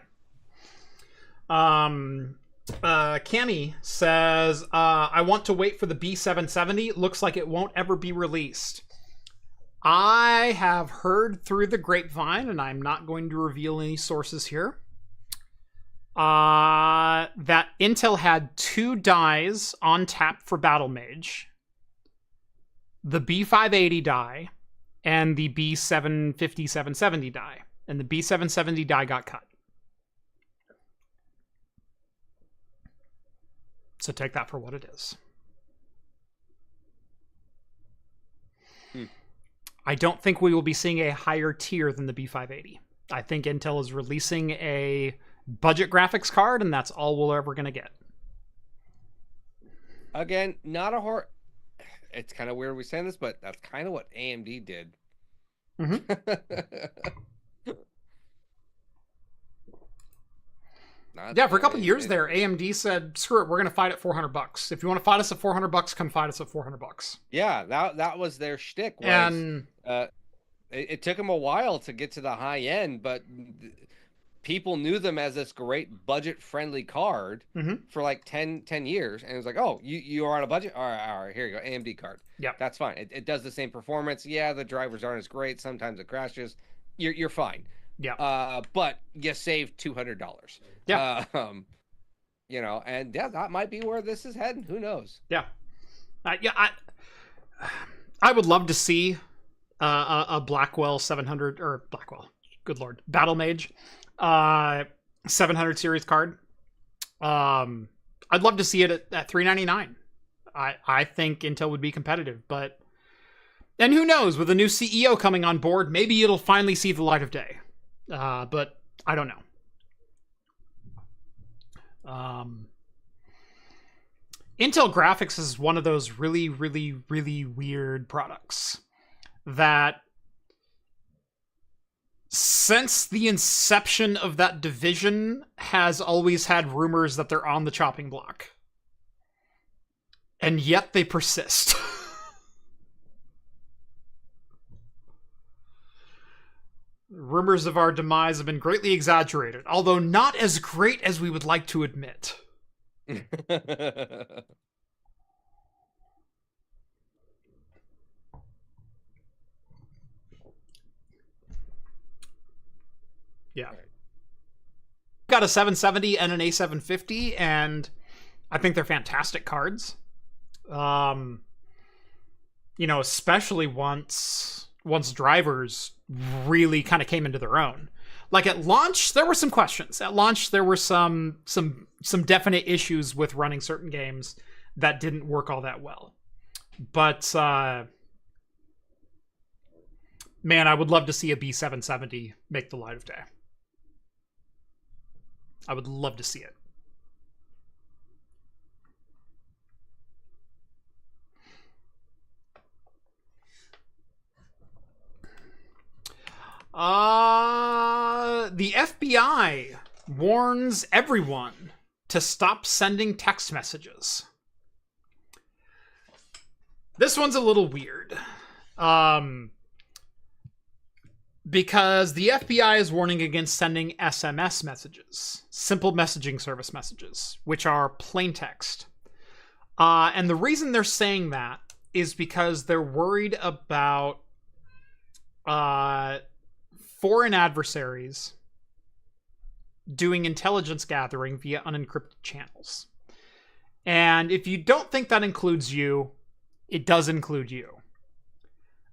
Cammy says, I want to wait for the B770. Looks like it won't ever be released. I have heard through the grapevine, and I'm not going to reveal any sources here, that Intel had 2 dies on tap for Battlemage. The B580 die and the B750 770 die. And the B770 die got cut. So take that for what it is. I don't think we will be seeing a higher tier than the B580. I think Intel is releasing a budget graphics card, and that's all we're ever going to get. Again, not a hard... It's kind of weird we saying this, but that's kind of what AMD did. Yeah, for a couple of years there, AMD said, "Screw it, we're going to fight at $400. If you want to fight us at $400, come fight us at $400." Yeah, that was their shtick. And it took them a while to get to the high end, but people knew them as this great budget-friendly card for like 10 years, and it was like, oh, you are on a budget? All right, here you go, AMD card. Yeah, that's fine. It does the same performance. Yeah, the drivers aren't as great. Sometimes it crashes. You're fine. Yeah. But you save $200. Yeah. You know, and yeah, that might be where this is heading. Who knows? Yeah. I would love to see a Blackwell 700 or Blackwell, good lord, Battlemage 700 series card. I'd love to see it at $399. I think Intel would be competitive, but and who knows, with a new CEO coming on board, maybe it'll finally see the light of day. But I don't know. Intel graphics is one of those really, really, really weird products that since the inception of that division has always had rumors that they're on the chopping block. And yet they persist. Rumors of our demise have been greatly exaggerated, although not as great as we would like to admit. Yeah. Got a 770 and an A750, and I think they're fantastic cards. You know, especially once drivers really kind of came into their own. Like at launch, there were some questions. At launch, there were some definite issues with running certain games that didn't work all that well. But man, I would love to see a B770 make the light of day. I would love to see it. The FBI warns everyone to stop sending text messages. This one's a little weird. Because the FBI is warning against sending SMS messages, simple messaging service messages, which are plain text. And the reason they're saying that is because they're worried about foreign adversaries doing intelligence gathering via unencrypted channels. And if you don't think that includes you, it does include you.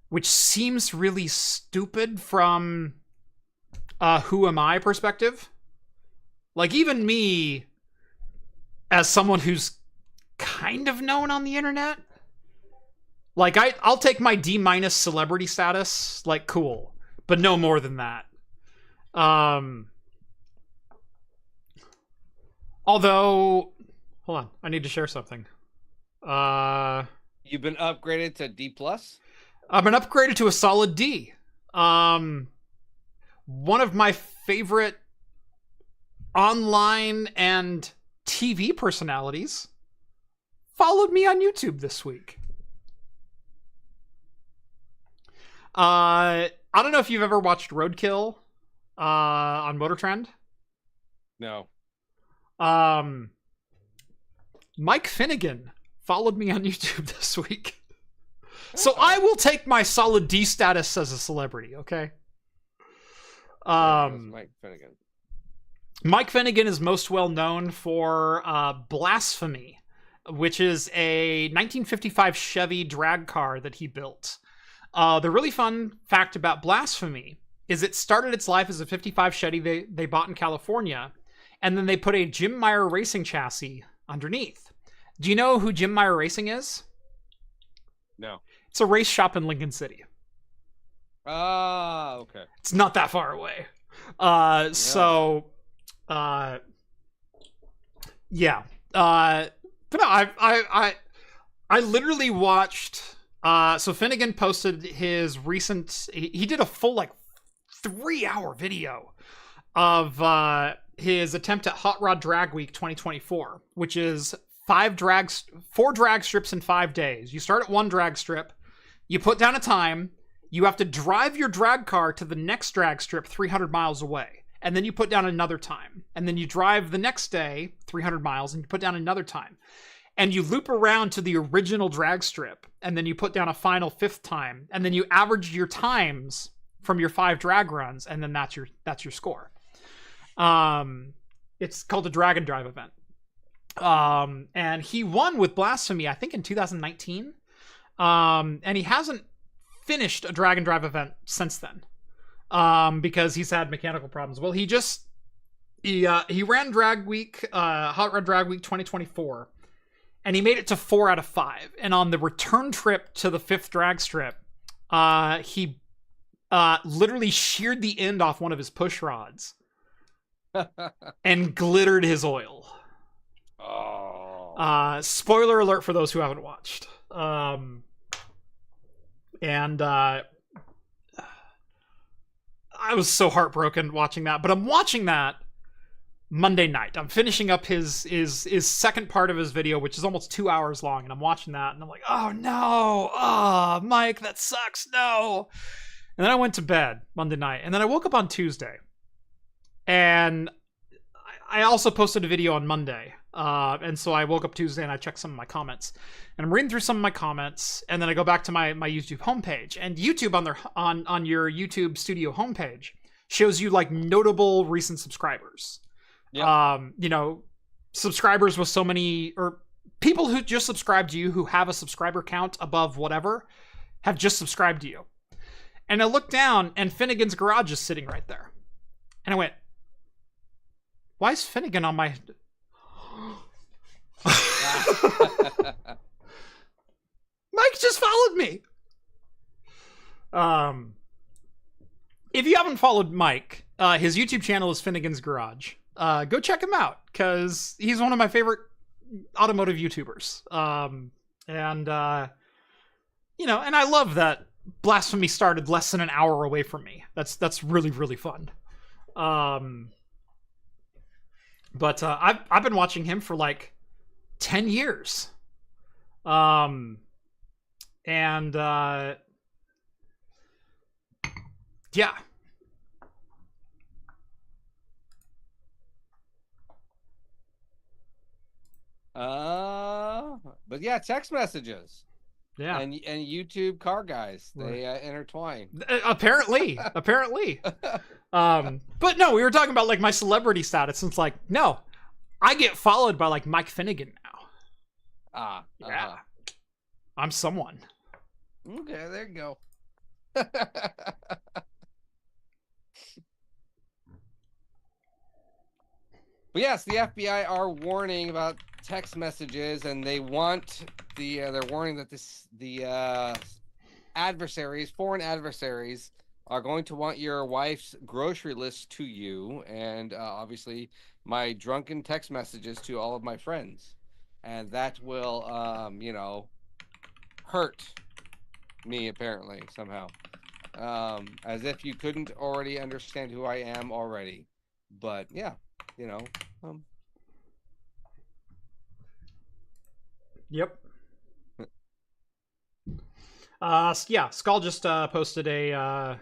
Which seems really stupid from a who am I perspective. Like, even me, as someone who's kind of known on the internet, like, I'll take my D- celebrity status, like, cool. But no more than that. Although, hold on, I need to share something. You've been upgraded to D+? I've been upgraded to a solid D. One of my favorite online and TV personalities followed me on YouTube this week. I don't know if you've ever watched Roadkill on Motor Trend. No. Mike Finnegan followed me on YouTube this week. So I will take my solid D status as a celebrity, okay? Mike Finnegan. Mike Finnegan is most well known for Blasphemy, which is a 1955 Chevy drag car that he built. The really fun fact about Blasphemy is it started its life as a 55 Chevy they bought in California, and then they put a Jim Meyer Racing chassis underneath. Do you know who Jim Meyer Racing is? No. It's a race shop in Lincoln City. Ah, okay. It's not that far away. Yeah. But no, I literally watched. So Finnegan posted his recent. He did a full 3-hour video of his attempt at Hot Rod Drag Week 2024, which is 4 drag strips in 5 days. You start at one drag strip, you put down a time, you have to drive your drag car to the next drag strip 300 miles away, and then you put down another time. And then you drive the next day 300 miles and you put down another time. And you loop around to the original drag strip, and then you put down a final 5th time, and then you average your times from your 5 drag runs, and then that's your score. It's called a drag and drive event. And he won with Blasphemy, I think in 2019. And he hasn't finished a drag and drive event since then. Because he's had mechanical problems. Well, he ran Drag Week, Hot Rod Drag Week 2024. And he made it to 4 out of 5. And on the return trip to the 5th drag strip, he literally sheared the end off one of his push rods and glittered his oil. Oh. Spoiler alert for those who haven't watched. I was so heartbroken watching that. But I'm watching that Monday night. I'm finishing up his second part of his video, which is almost 2 hours long, and I'm watching that, and I'm like, oh no, Mike, that sucks, no. And then I went to bed Monday night, and then I woke up on Tuesday, and I also posted a video on Monday, and so I woke up Tuesday and I checked some of my comments, and I'm reading through some of my comments, and then I go back to my YouTube homepage, and YouTube on your YouTube Studio homepage shows you like notable recent subscribers. Yep. Subscribers with so many, or people who just subscribe to you who have a subscriber count above whatever have just subscribed to you. And I looked down and Finnegan's Garage is sitting right there. And I went, why is Finnegan on my... Mike just followed me. If you haven't followed Mike, his YouTube channel is Finnegan's Garage. Go check him out, because he's one of my favorite automotive YouTubers. And I love that Blasphemy started less than an hour away from me. That's really, really fun. But I've been watching him for like 10 years. Yeah. But yeah, text messages. Yeah. And YouTube car guys, they intertwine. Apparently. But no, we were talking about like my celebrity status, and it's like, no, I get followed by like Mike Finnegan now. Yeah. I'm someone. Okay, there you go. But yes, the FBI are warning about text messages, and they want they're warning that the adversaries, foreign adversaries, are going to want your wife's grocery list to you, and obviously my drunken text messages to all of my friends, and that will hurt me apparently somehow, as if you couldn't already understand who I am already. But yeah, Yep. Yeah, Skull just posted a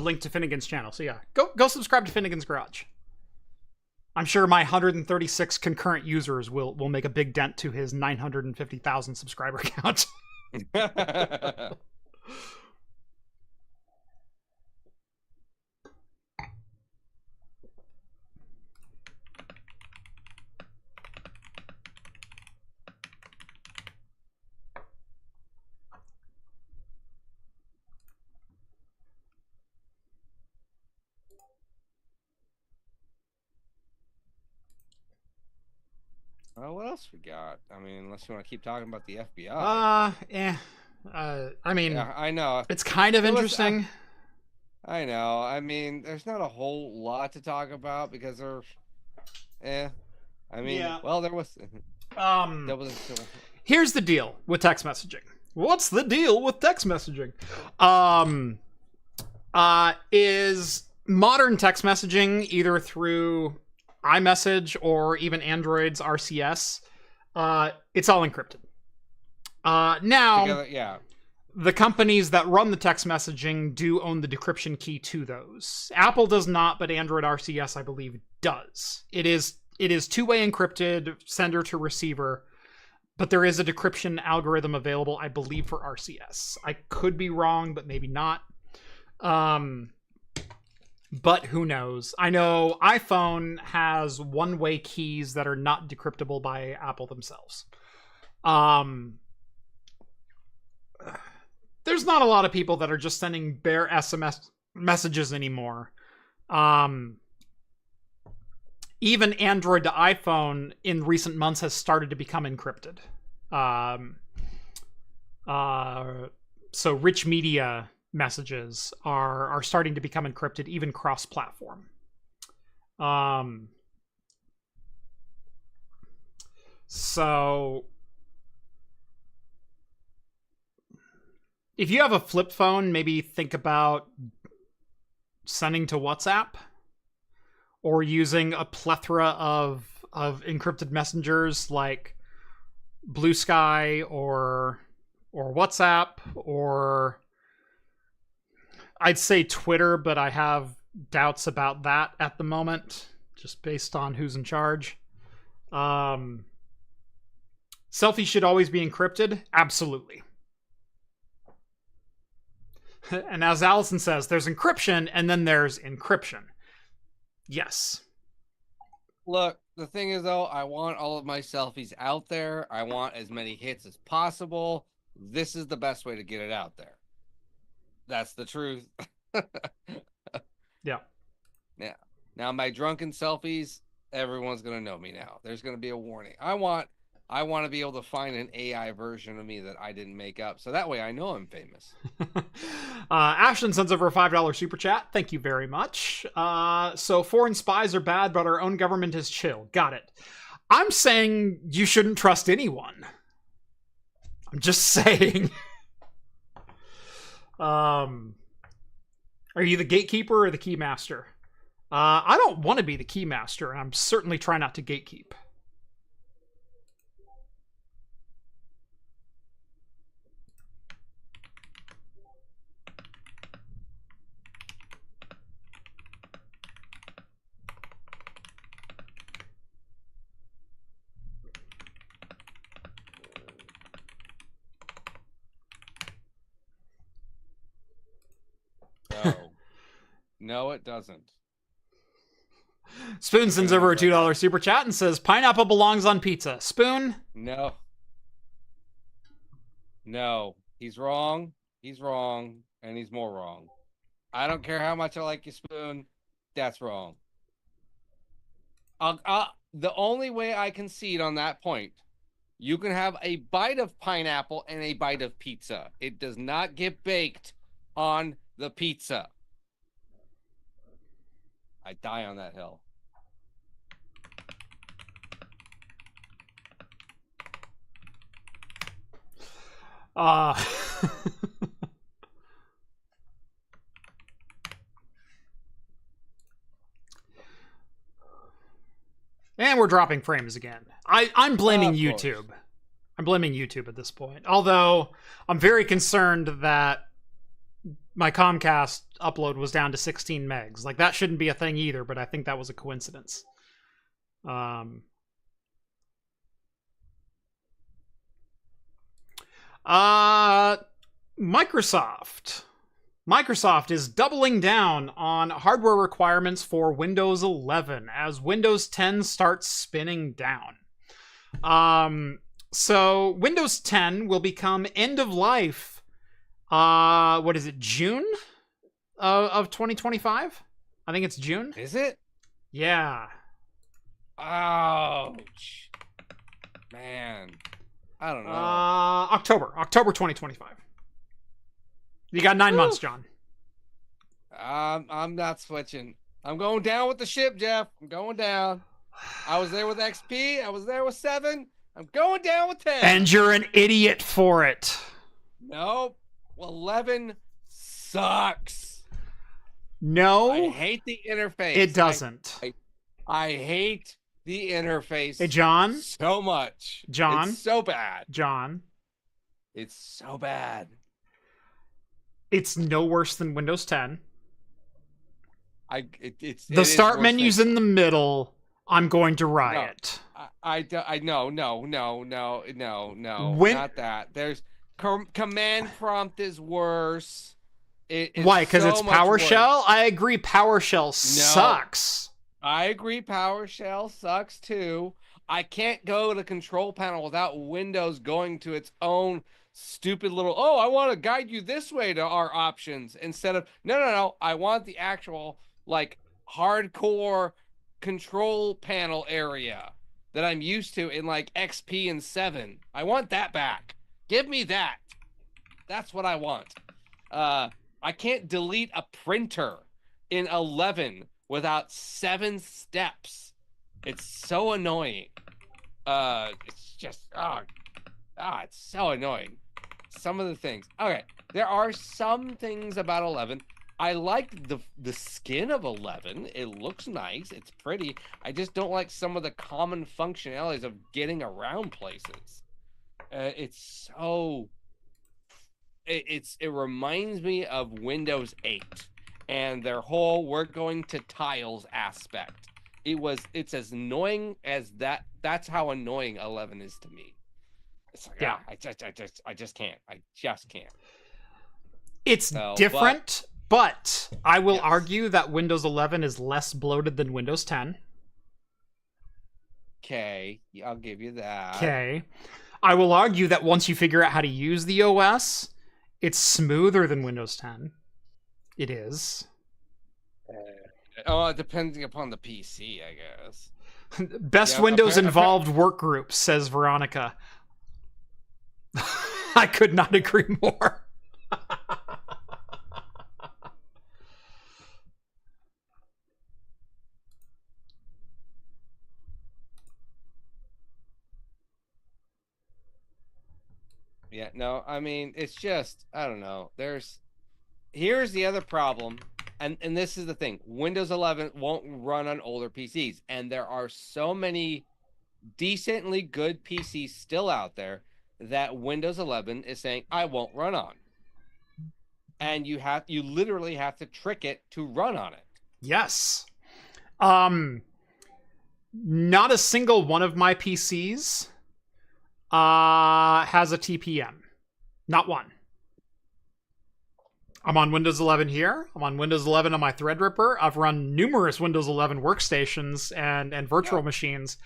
link to Finnegan's channel. So yeah, go subscribe to Finnegan's Garage. I'm sure my 136 concurrent users will make a big dent to his 950,000 subscriber count. What else we got? I mean, unless you want to keep talking about the FBI. I mean, yeah, I know it's kind of interesting. I know. I mean, there's not a whole lot to talk about because they're, I mean, yeah. Well, there was. Here's the deal with text messaging. What's the deal with text messaging? Is modern text messaging, either through iMessage or even Android's RCS, it's all encrypted. Now, Together, yeah. the companies that run the text messaging do own the decryption key to those. Apple does not, but Android RCS, I believe, does. It is two-way encrypted, sender to receiver, but there is a decryption algorithm available, I believe, for RCS. I could be wrong, but maybe not. But who knows? I know iPhone has one-way keys that are not decryptable by Apple themselves. There's not a lot of people that are just sending bare SMS messages anymore. Even Android to iPhone in recent months has started to become encrypted. So rich media messages are starting to become encrypted, even cross-platform. So if you have a flip phone, maybe think about sending to WhatsApp or using a plethora of encrypted messengers like Bluesky or WhatsApp, or I'd say Twitter, but I have doubts about that at the moment, just based on who's in charge. Selfies should always be encrypted. Absolutely. And as Allison says, there's encryption and then there's encryption. Yes. Look, the thing is, though, I want all of my selfies out there. I want as many hits as possible. This is the best way to get it out there. That's the truth. Yeah. Yeah. Now, my drunken selfies, everyone's going to know me now. There's going to be a warning. I want to be able to find an AI version of me that I didn't make up. So that way I know I'm famous. Ashton sends over a $5 super chat. Thank you very much. So foreign spies are bad, but our own government is chill. Got it. I'm saying you shouldn't trust anyone. I'm just saying. Are you the gatekeeper or the keymaster? I don't want to be the keymaster, and I'm certainly trying not to gatekeep. No, it doesn't. Spoon sends over a $2 super chat and says, pineapple belongs on pizza. Spoon? No. No. He's wrong. He's wrong. And he's more wrong. I don't care how much I like you, Spoon. That's wrong. The only way I concede on that point, you can have a bite of pineapple and a bite of pizza. It does not get baked on the pizza. I die on that hill. And we're dropping frames again. I'm blaming YouTube. I'm blaming YouTube at this point. Although I'm very concerned that my Comcast upload was down to 16 megs. Like, that shouldn't be a thing either, but I think that was a coincidence. Microsoft is doubling down on hardware requirements for Windows 11 as Windows 10 starts spinning down. So Windows 10 will become end of life. What is it, June of 2025? I think it's June. Is it? Yeah. Ouch. Man. I don't know. October 2025. You got 9 months, John. I'm not switching. I'm going down with the ship, Jeff. I'm going down. I was there with XP. I was there with 7. I'm going down with 10. And you're an idiot for it. Nope. 11 sucks. No, I hate the interface. it doesn't. I hate the interface. Hey, John. So much. John. It's so bad. John. It's so bad. It's no worse than Windows 10. It's the start menu's in the middle. I'm going to riot. No, no, When, not that. There's command prompt is worse. Why? Because so it's much PowerShell? worse. I agree. PowerShell sucks. I agree. PowerShell sucks too. I can't go to control panel without Windows going to its own stupid little, oh, I want to guide you this way to our options instead of, no. I want the actual, like, hardcore control panel area that I'm used to in, like, XP and 7. I want that back. Give me that. That's what I want. I can't delete a printer in 11 without 7 steps. It's so annoying. It's just, it's so annoying. Some of the things. Okay, there are some things about 11. I like the skin of 11. It looks nice. It's pretty. I just don't like some of the common functionalities of getting around places. It's so... It reminds me of Windows 8 and their whole we're going to tiles aspect. It's as annoying as that. That's how annoying 11 is to me. It's like, yeah, I just can't. I just can't. It's different, but I will argue that Windows 11 is less bloated than Windows 10. Okay, I'll give you that. Okay. I will argue that once you figure out how to use the OS, it's smoother than Windows 10. It is. Depending upon the PC, I guess. Best Windows involved work group, says Veronica. I could not agree more. Yeah, no, I mean, it's just, I don't know. Here's the other problem, and this is the thing. Windows 11 won't run on older PCs, and there are so many decently good PCs still out there that Windows 11 is saying, I won't run on. And you literally have to trick it to run on it. Yes. Not a single one of my PCs has a TPM. Not one. I'm on Windows 11 here. I'm on Windows 11 on my Threadripper. I've run numerous Windows 11 workstations and virtual machines,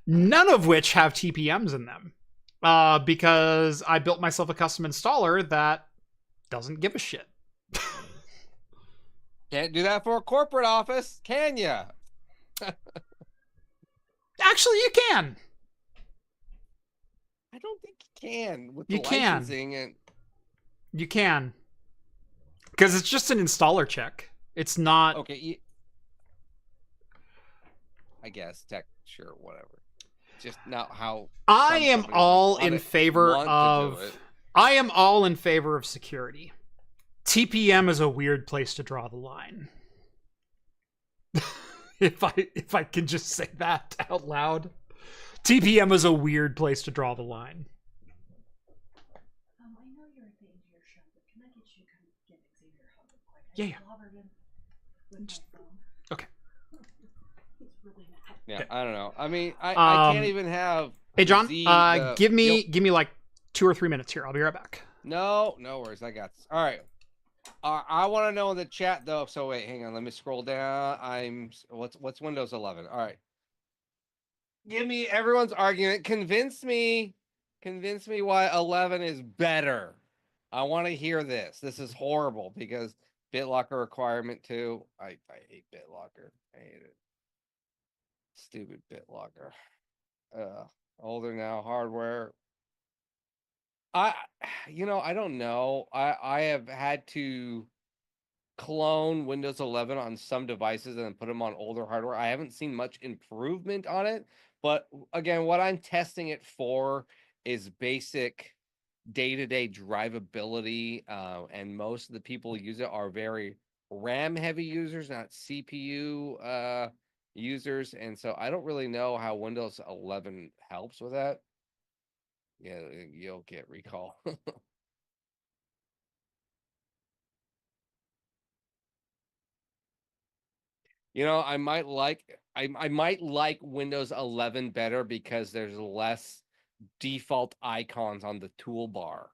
none of which have TPMs in them, because I built myself a custom installer that doesn't give a shit. Can't do that for a corporate office, can ya? Actually, you can. I don't think you can with the licensing and you can, because it's just an installer check. It's not okay. I guess sure, whatever. Just not how I am all in favor of. I am all in favor of security. TPM is a weird place to draw the line. if I can just say that out loud. TPM is a weird place to draw the line. I know you're at the end of your show, but can I get you to come get Xavier a hug real quick? Yeah. With my phone. Okay. He's really mad. Yeah, Okay. I don't know. I mean, I can't even have. Hey, John, give me like 2 or 3 minutes here. I'll be right back. No worries. I got this. All right. I want to know in the chat though. So wait, hang on. Let me scroll down. What's Windows 11? All right. Give me everyone's argument. Convince me why 11 is better. I want to hear this. This is horrible because BitLocker requirement 2. I hate BitLocker. I hate it. Stupid BitLocker. Older now hardware. I don't know. I have had to clone Windows 11 on some devices and then put them on older hardware. I haven't seen much improvement on it, but again, what I'm testing it for is basic day-to-day drivability, and most of the people who use it are very RAM heavy users, not CPU users, and so I don't really know how Windows 11 helps with that. Yeah, you'll get recall. You know, I might like Windows 11 better because there's less default icons on the toolbar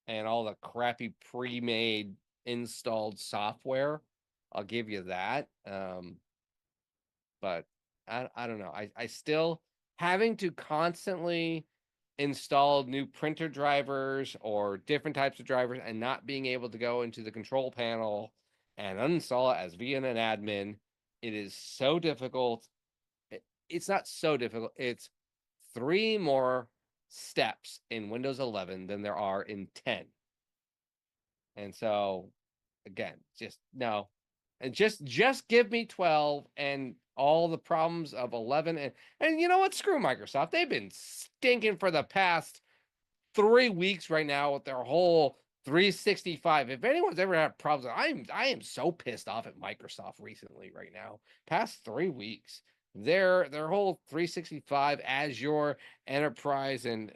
and all the crappy pre-made installed software. I'll give you that. But I don't know. I still having to constantly install new printer drivers or different types of drivers and not being able to go into the control panel and uninstall it as via an admin. It is so difficult. It's not so difficult. It's 3 more steps in Windows 11 than there are in 10. And so again, just no. And just give me 12 and all the problems of 11 and you know what? Screw Microsoft. They've been stinking for the past 3 weeks right now with their whole 365. If anyone's ever had problems, I am so pissed off at Microsoft recently right now. Past 3 weeks. Their whole 365 Azure enterprise and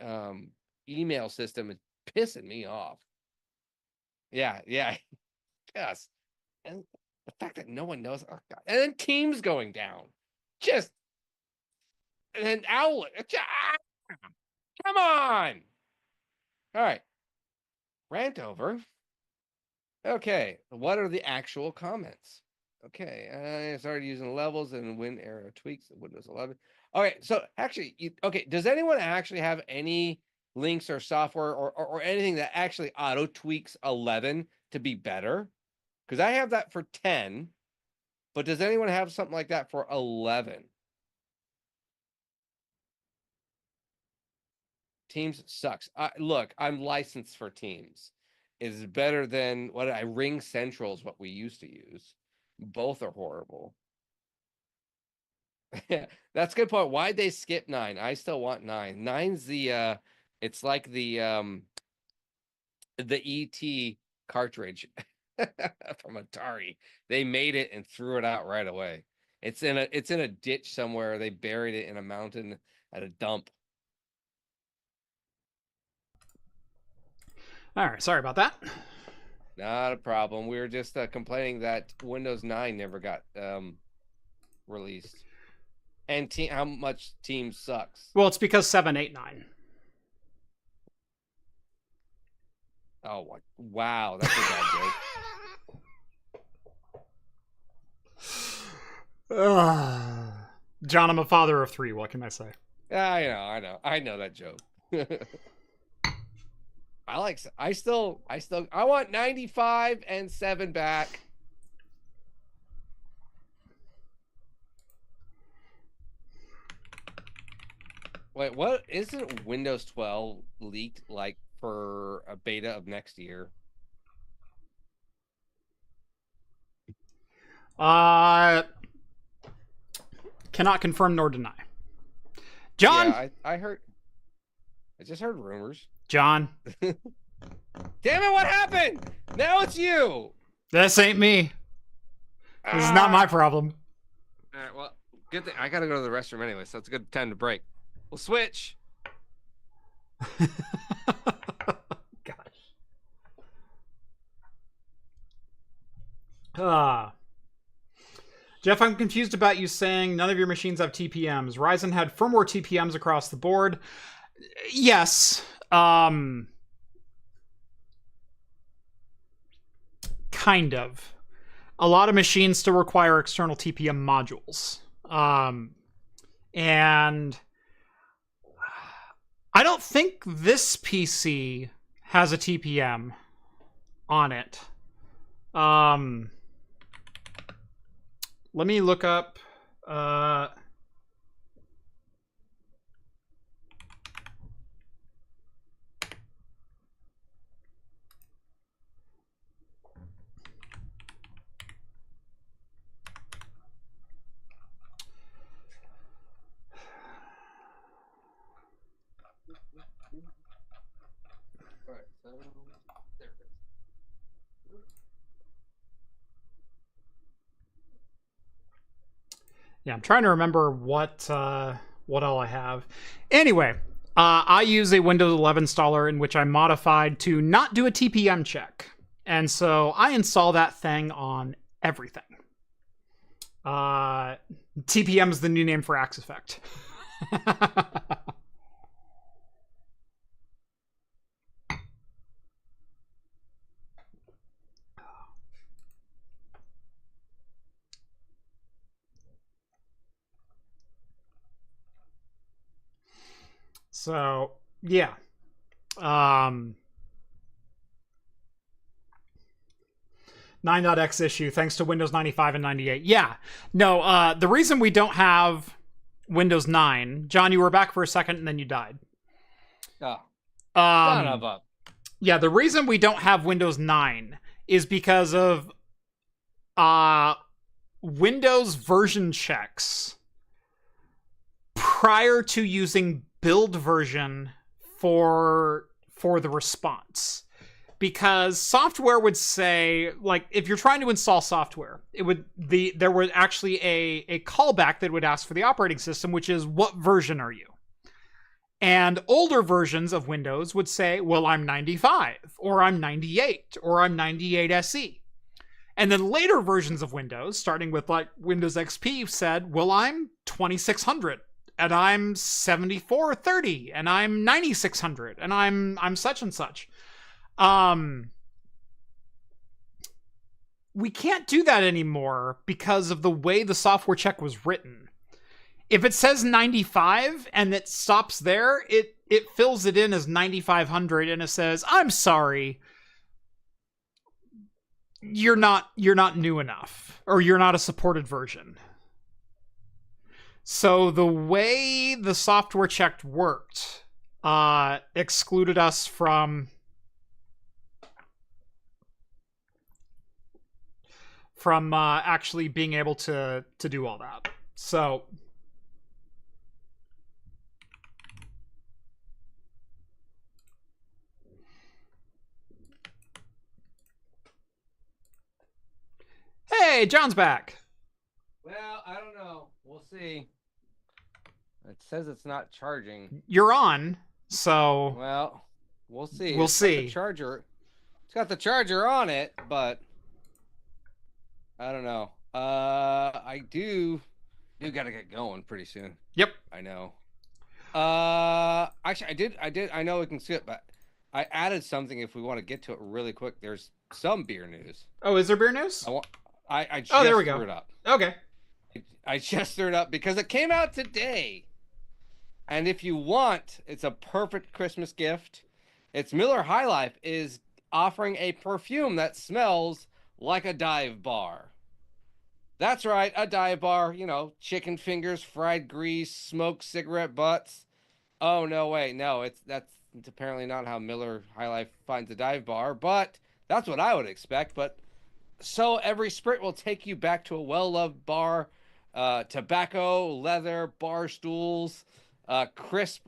email system is pissing me off. Yeah. Yes. And the fact that no one knows, oh God. And then Teams going down. Just and then Outlook. Come on. All right. Rant over. Okay. What are the actual comments? Okay. I started using levels and Win era tweaks in Windows 11. Okay. So actually, okay. Does anyone actually have any links or software or anything that actually auto tweaks 11 to be better? Because I have that for 10. But does anyone have something like that for 11? Teams sucks. Look, I'm licensed for Teams. It's better than what I Ring Central is what we used to use. Both are horrible. Yeah, that's a good point. Why'd they skip 9? I still want 9. 9's the it's like the ET cartridge from Atari. They made it and threw it out right away. It's in a ditch somewhere. They buried it in a mountain at a dump. All right, sorry about that. Not a problem. We were just complaining that Windows 9 never got released. And how much Teams sucks. Well, it's because 789. Oh, wow. That's a bad joke. John, I'm a father of 3. What can I say? I know that joke. I want 95 and 7 back. Wait, what isn't Windows 12 leaked like for a beta of next year? Cannot confirm nor deny. John? Yeah, I just heard rumors. John? Damn it, what happened? Now it's you. This ain't me. This is not my problem. All right, well, good thing. I got to go to the restroom anyway, so it's a good time to break. We'll switch. Gosh. Jeff, I'm confused about you saying none of your machines have TPMs. Ryzen had firmware TPMs across the board. Yes. Kind of. A lot of machines still require external TPM modules. And I don't think this PC has a TPM on it. Let me look up. Yeah, I'm trying to remember what all I have. Anyway, I use a Windows 11 installer in which I modified to not do a TPM check. And so I install that thing on everything. TPM is the new name for Axe Effect. So, yeah. 9.x issue, thanks to Windows 95 and 98. Yeah. No, the reason we don't have Windows 9, John, you were back for a second and then you died. Oh, son of a... Yeah, the reason we don't have Windows 9 is because of Windows version checks prior to using build version for the response. Because software would say, like, if you're trying to install software, there would actually a callback that would ask for the operating system, which is, what version are you? And older versions of Windows would say, well, I'm 95, or I'm 98, or I'm 98 SE. And then later versions of Windows, starting with like Windows XP, said, well, I'm 2600, and I'm 7430, and I'm 9600, and I'm such and such. We can't do that anymore because of the way the software check was written. If it says 95 and it stops there, it fills it in as 9500 and it says, I'm sorry, you're not new enough, or you're not a supported version. So the way the software check worked excluded us from actually being able to do all that. So hey, John's back. Well, I don't know. We'll see. It says it's not charging. You're on, so well, we'll see. We'll see. The charger. It's got the charger on it, but I don't know. I do gotta get going pretty soon. Yep. I know. Actually, I did. I know we can skip, but I added something if we want to get to it really quick. There's some beer news. Oh, is there beer news? I just there we go. threw it up. Okay. I just threw it up because it came out today. And if you want, it's a perfect Christmas gift. It's Miller High Life is offering a perfume that smells like a dive bar. That's right, a dive bar. You know, chicken fingers, fried grease, smoked cigarette butts. Oh, no, wait. No, that's apparently not how Miller High Life finds a dive bar, but that's what I would expect. But so every sprit will take you back to a well-loved bar. Tobacco, leather, bar stools, crisp,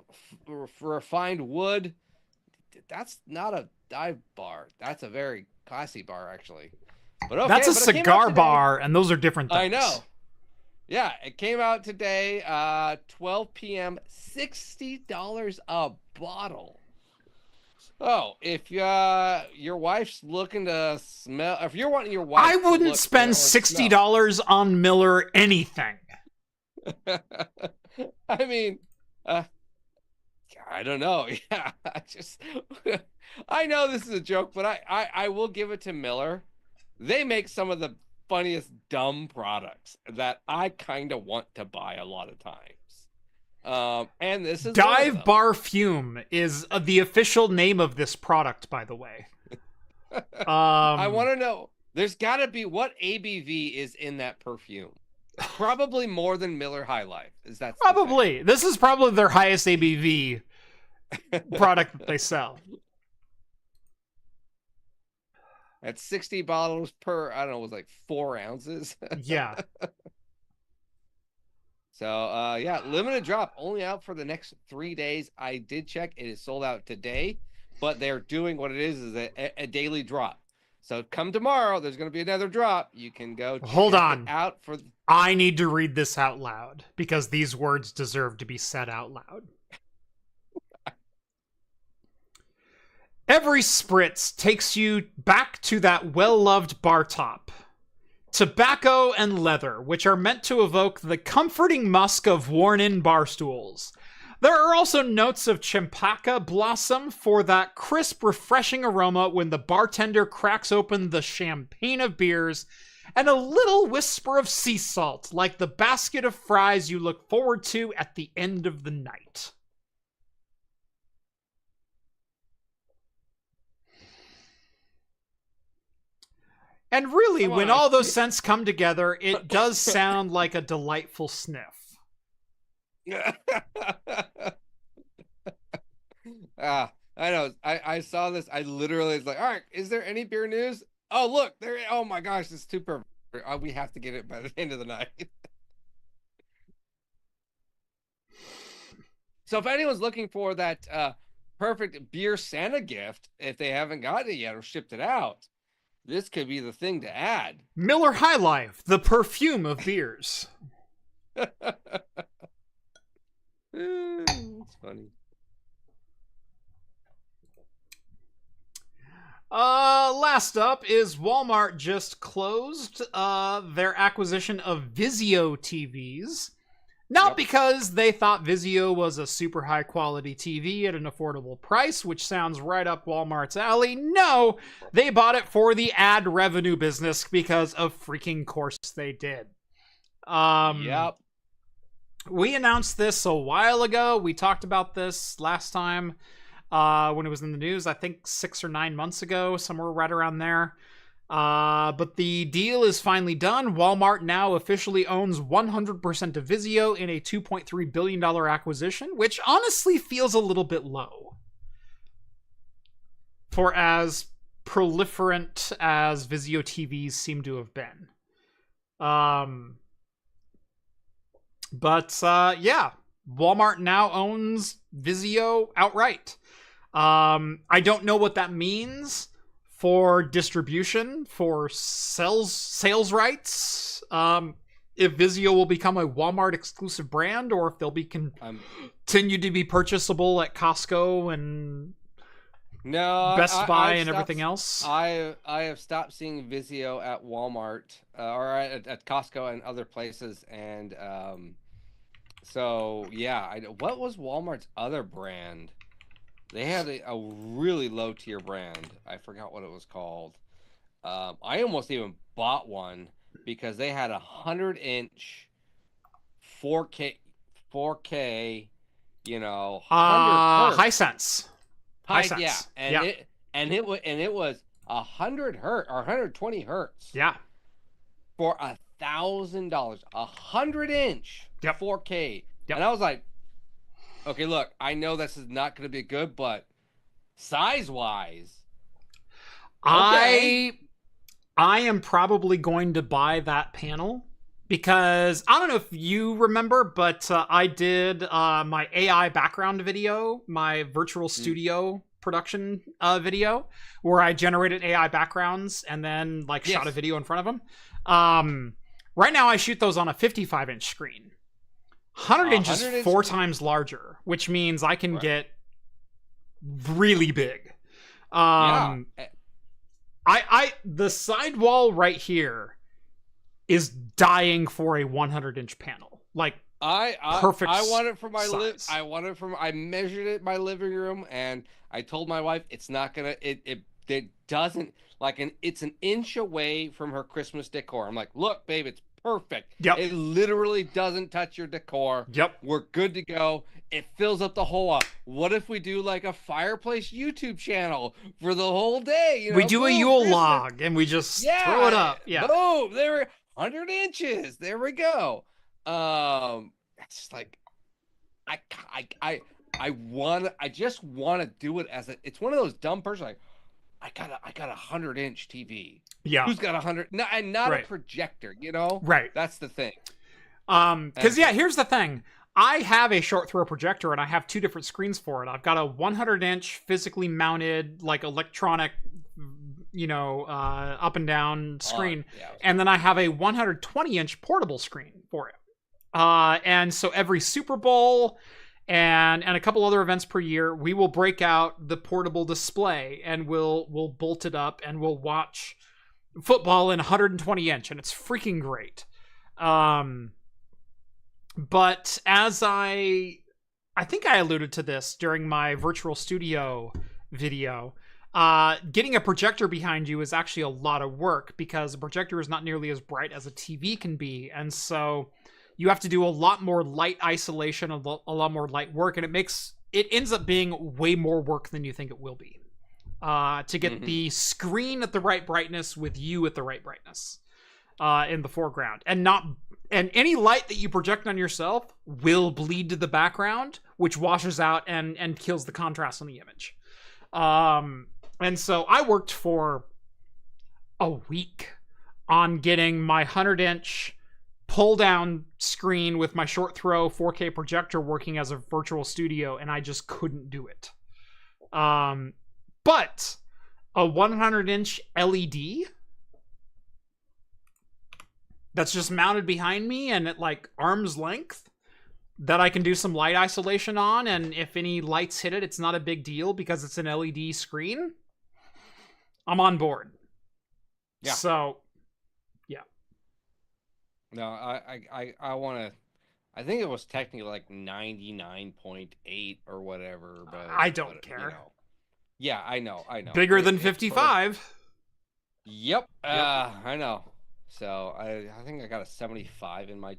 refined wood. That's not a dive bar. That's a very classy bar, actually. But okay, that's a cigar bar, and those are different things. I know. Yeah, it came out today, 12 p.m., $60 a bottle. Oh, if your wife's looking to smell, if you're wanting your wife, I wouldn't spend $60 on Miller anything. I mean, I don't know. Yeah, I know this is a joke, but I will give it to Miller. They make some of the funniest dumb products that I kind of want to buy a lot of times. And this is Dive Bar Fume is the official name of this product, by the way. I want to know. There's got to be what ABV is in that perfume. Probably more than Miller High Life. Is that probably? This is probably their highest ABV product that they sell. At 60 bottles per, I don't know, it was like 4 ounces. Yeah. So, yeah, limited drop, only out for the next 3 days. I did check. It is sold out today, but they're doing what it is a daily drop. So come tomorrow. There's going to be another drop. You can go Hold check on. it out for. I need to read this out loud because these words deserve to be said out loud. Every spritz takes you back to that well-loved bar top. Tobacco and leather, which are meant to evoke the comforting musk of worn-in bar stools. There are also notes of champaca blossom for that crisp, refreshing aroma when the bartender cracks open the champagne of beers, and a little whisper of sea salt, like the basket of fries you look forward to at the end of the night. And really, when all those scents come together, it does sound like a delightful sniff. I know. I saw this. I literally was like, all right, is there any beer news? Oh, look, there. Oh my gosh, it's too perfect. We have to get it by the end of the night. So if anyone's looking for that perfect beer Santa gift, if they haven't gotten it yet or shipped it out, this could be the thing to add. Miller High Life, the perfume of beers. It's funny. Last up is Walmart just closed their acquisition of Vizio TVs. Not because they thought Vizio was a super high quality TV at an affordable price, which sounds right up Walmart's alley. No, they bought it for the ad revenue business because of freaking course they did. Yep. We announced this a while ago. We talked about this last time when it was in the news, I think 6 or 9 months ago, somewhere right around there. But the deal is finally done. Walmart now officially owns 100% of Vizio in a $2.3 billion acquisition, which honestly feels a little bit low for as proliferant as Vizio TVs seem to have been. But yeah, Walmart now owns Vizio outright. I don't know what that means for distribution, for sales rights. If Vizio will become a Walmart exclusive brand, or if they'll be continue to be purchasable at Costco and Best Buy and everything else. I have stopped seeing Vizio at Walmart or at Costco and other places, and so yeah. What was Walmart's other brand? They had a really low tier brand. I forgot what it was called. I almost even bought one because they had 100-inch 4K, you know, 100 Hisense. Hisense. Yeah, and it was 100 hertz or 120 hertz. Yeah. For $1,000, 100-inch 4K. Yep. And I was like, okay, look, I know this is not going to be good, but size-wise, okay. I am probably going to buy that panel because I don't know if you remember, but I did my AI background video, my virtual studio production video, where I generated AI backgrounds and then shot a video in front of them. Right now, I shoot those on a 55-inch screen. 100-inch is 4 times larger, which means I can get really big. The sidewall right here is dying for a 100-inch panel. Perfect. I want it for my size. I measured it in my living room, and I told my wife it's not gonna. It doesn't it's an inch away from her Christmas decor. I'm like, look, babe, it's perfect. Yep. It literally doesn't touch your decor. Yep. We're good to go. It fills up the whole up. What if we do a fireplace YouTube channel for the whole day? You know, we do a Yule log and we just throw it up. Yeah. Boom. There were 100 inches. There we go. It's just I just want to do it as it's one of those dumb persons I got a 100-inch TV. Yeah. Who's got 100? No, and not a projector, you know? Right. That's the thing. Because here's the thing. I have a short throw projector and I have 2 different screens for it. I've got a 100-inch physically mounted, electronic, up and down screen. Yeah. And then I have a 120-inch portable screen for it. And so every Super Bowl and a couple other events per year, we will break out the portable display and we'll bolt it up and we'll watch football in 120-inch, and it's freaking great. But as I think I alluded to this during my virtual studio video, getting a projector behind you is actually a lot of work because a projector is not nearly as bright as a TV can be. And so you have to do a lot more light isolation, a lot more light work, and it ends up being way more work than you think it will be. To get the screen at the right brightness with you at the right brightness in the foreground. And any light that you project on yourself will bleed to the background, which washes out and kills the contrast on the image. And so I worked for a week on getting my 100-inch pull-down screen with my short throw 4K projector working as a virtual studio, and I just couldn't do it. But a 100-inch LED that's just mounted behind me and at like arm's length that I can do some light isolation on, and if any lights hit it, it's not a big deal because it's an LED screen. I'm on board. Yeah. So, yeah. No, I want to. I think it was technically like 99.8 or whatever, but I don't care. Yeah, I know. Bigger than 55. Yep. I know. So I think I got a 75 in my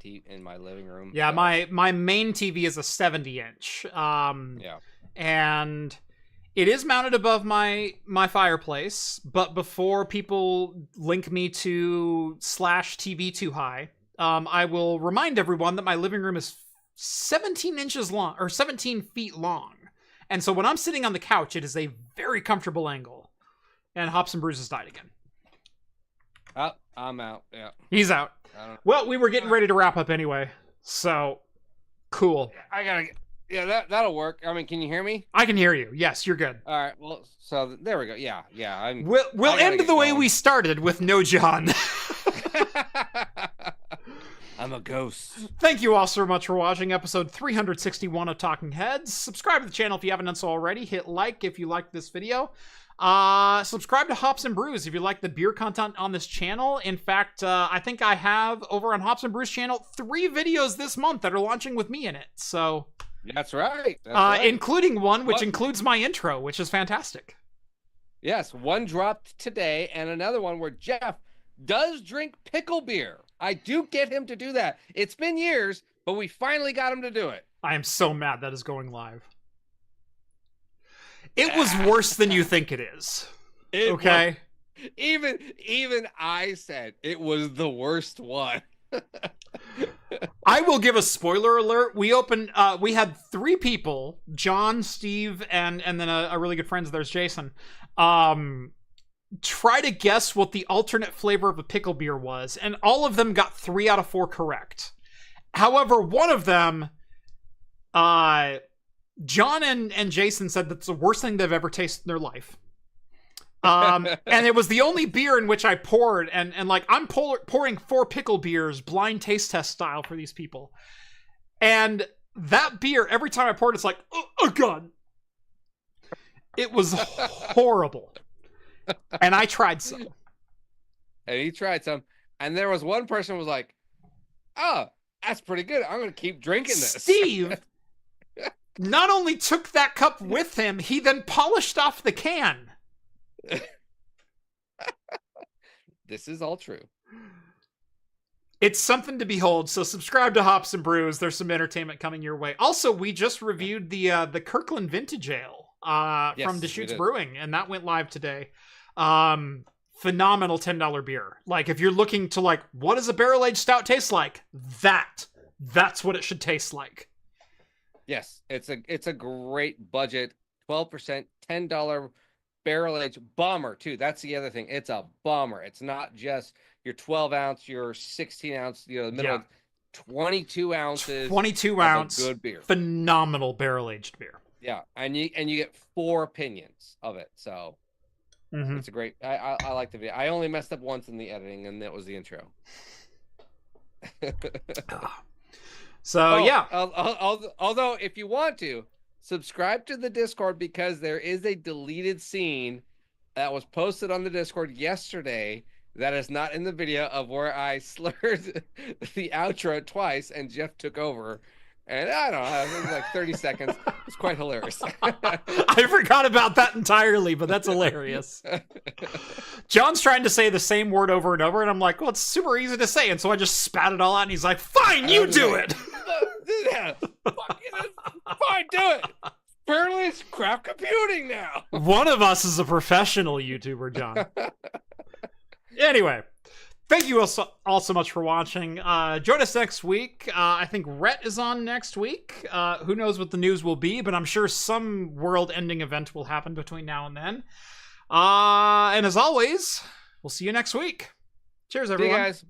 living room. Yeah, so. my main TV is a 70-inch. Yeah. And it is mounted above my fireplace, but before people link me to /TV too high, I will remind everyone that my living room is 17 inches long, or 17 feet long. And so when I'm sitting on the couch, it is a very comfortable angle. And Hops and Brews has died again. Oh, I'm out. Yeah. He's out. Well, we were getting ready to wrap up anyway. So, cool. I gotta... Yeah, that'll work. I mean, can you hear me? I can hear you. Yes, you're good. All right. Well, so there we go. Yeah. We'll end the way we started with no John. I'm a ghost. Thank you all so much for watching episode 361 of Talking Heads. Subscribe to the channel if you haven't done so already. Hit like if you liked this video. Subscribe to Hops and Brews if you like the beer content on this channel. In fact, I think I have over on Hops and Brews channel 3 videos this month that are launching with me in it. So that's right. That's right. Including one which includes my intro, which is fantastic. Yes, one dropped today, and another one where Jeff does drink pickle beer. I do get him to do that. It's been years, but we finally got him to do it. I am so mad that is going live. It was worse than you think it is. Okay? Even I said it was the worst one. I will give a spoiler alert. We had 3 people, John, Steve, and then a really good friend of theirs, Jason, try to guess what the alternate flavor of a pickle beer was, and all of them got 3 out of 4 correct. However, one of them, John and Jason said that's the worst thing they've ever tasted in their life. And it was the only beer in which I poured, and like I'm pouring 4 pickle beers, blind taste test style for these people. And that beer, every time I poured, it's like, oh God. It was horrible. And I tried some. And he tried some. And there was one person who was like, oh, that's pretty good. I'm going to keep drinking this. Steve not only took that cup with him, he then polished off the can. This is all true. It's something to behold. So subscribe to Hops and Brews. There's some entertainment coming your way. Also, we just reviewed the Kirkland Vintage Ale from Deschutes Brewing, and that went live today. Phenomenal $10 beer. Like, if you're looking to, like, what does a barrel-aged stout taste like? That's what it should taste like. Yes, it's a great budget, 12%, $10 barrel-aged bomber, too. That's the other thing. It's a bomber. It's not just your 12-ounce, your 16-ounce, the middle of 22 ounces. 22 ounce. Good beer. Phenomenal barrel-aged beer. Yeah, and you get 4 opinions of it, so... Mhm. It's a great. I like the video. I only messed up once in the editing, and that was the intro. So yeah, Although if you want to subscribe to the Discord, because there is a deleted scene that was posted on the Discord yesterday that is not in the video, of where I slurred the outro twice and Jeff took over. And I don't know, it was like 30 seconds. It's quite hilarious. I forgot about that entirely, but that's hilarious. John's trying to say the same word over and over, and I'm like, well, it's super easy to say, and so I just spat it all out, and he's like, fine, you do it! Yeah, fine, do it! Apparently it's crap computing now! One of us is a professional YouTuber, John. Anyway, thank you all so much for watching. Join us next week. I think Rhett is on next week. Who knows what the news will be, but I'm sure some world-ending event will happen between now and then. And as always, we'll see you next week. Cheers, everyone. See you guys.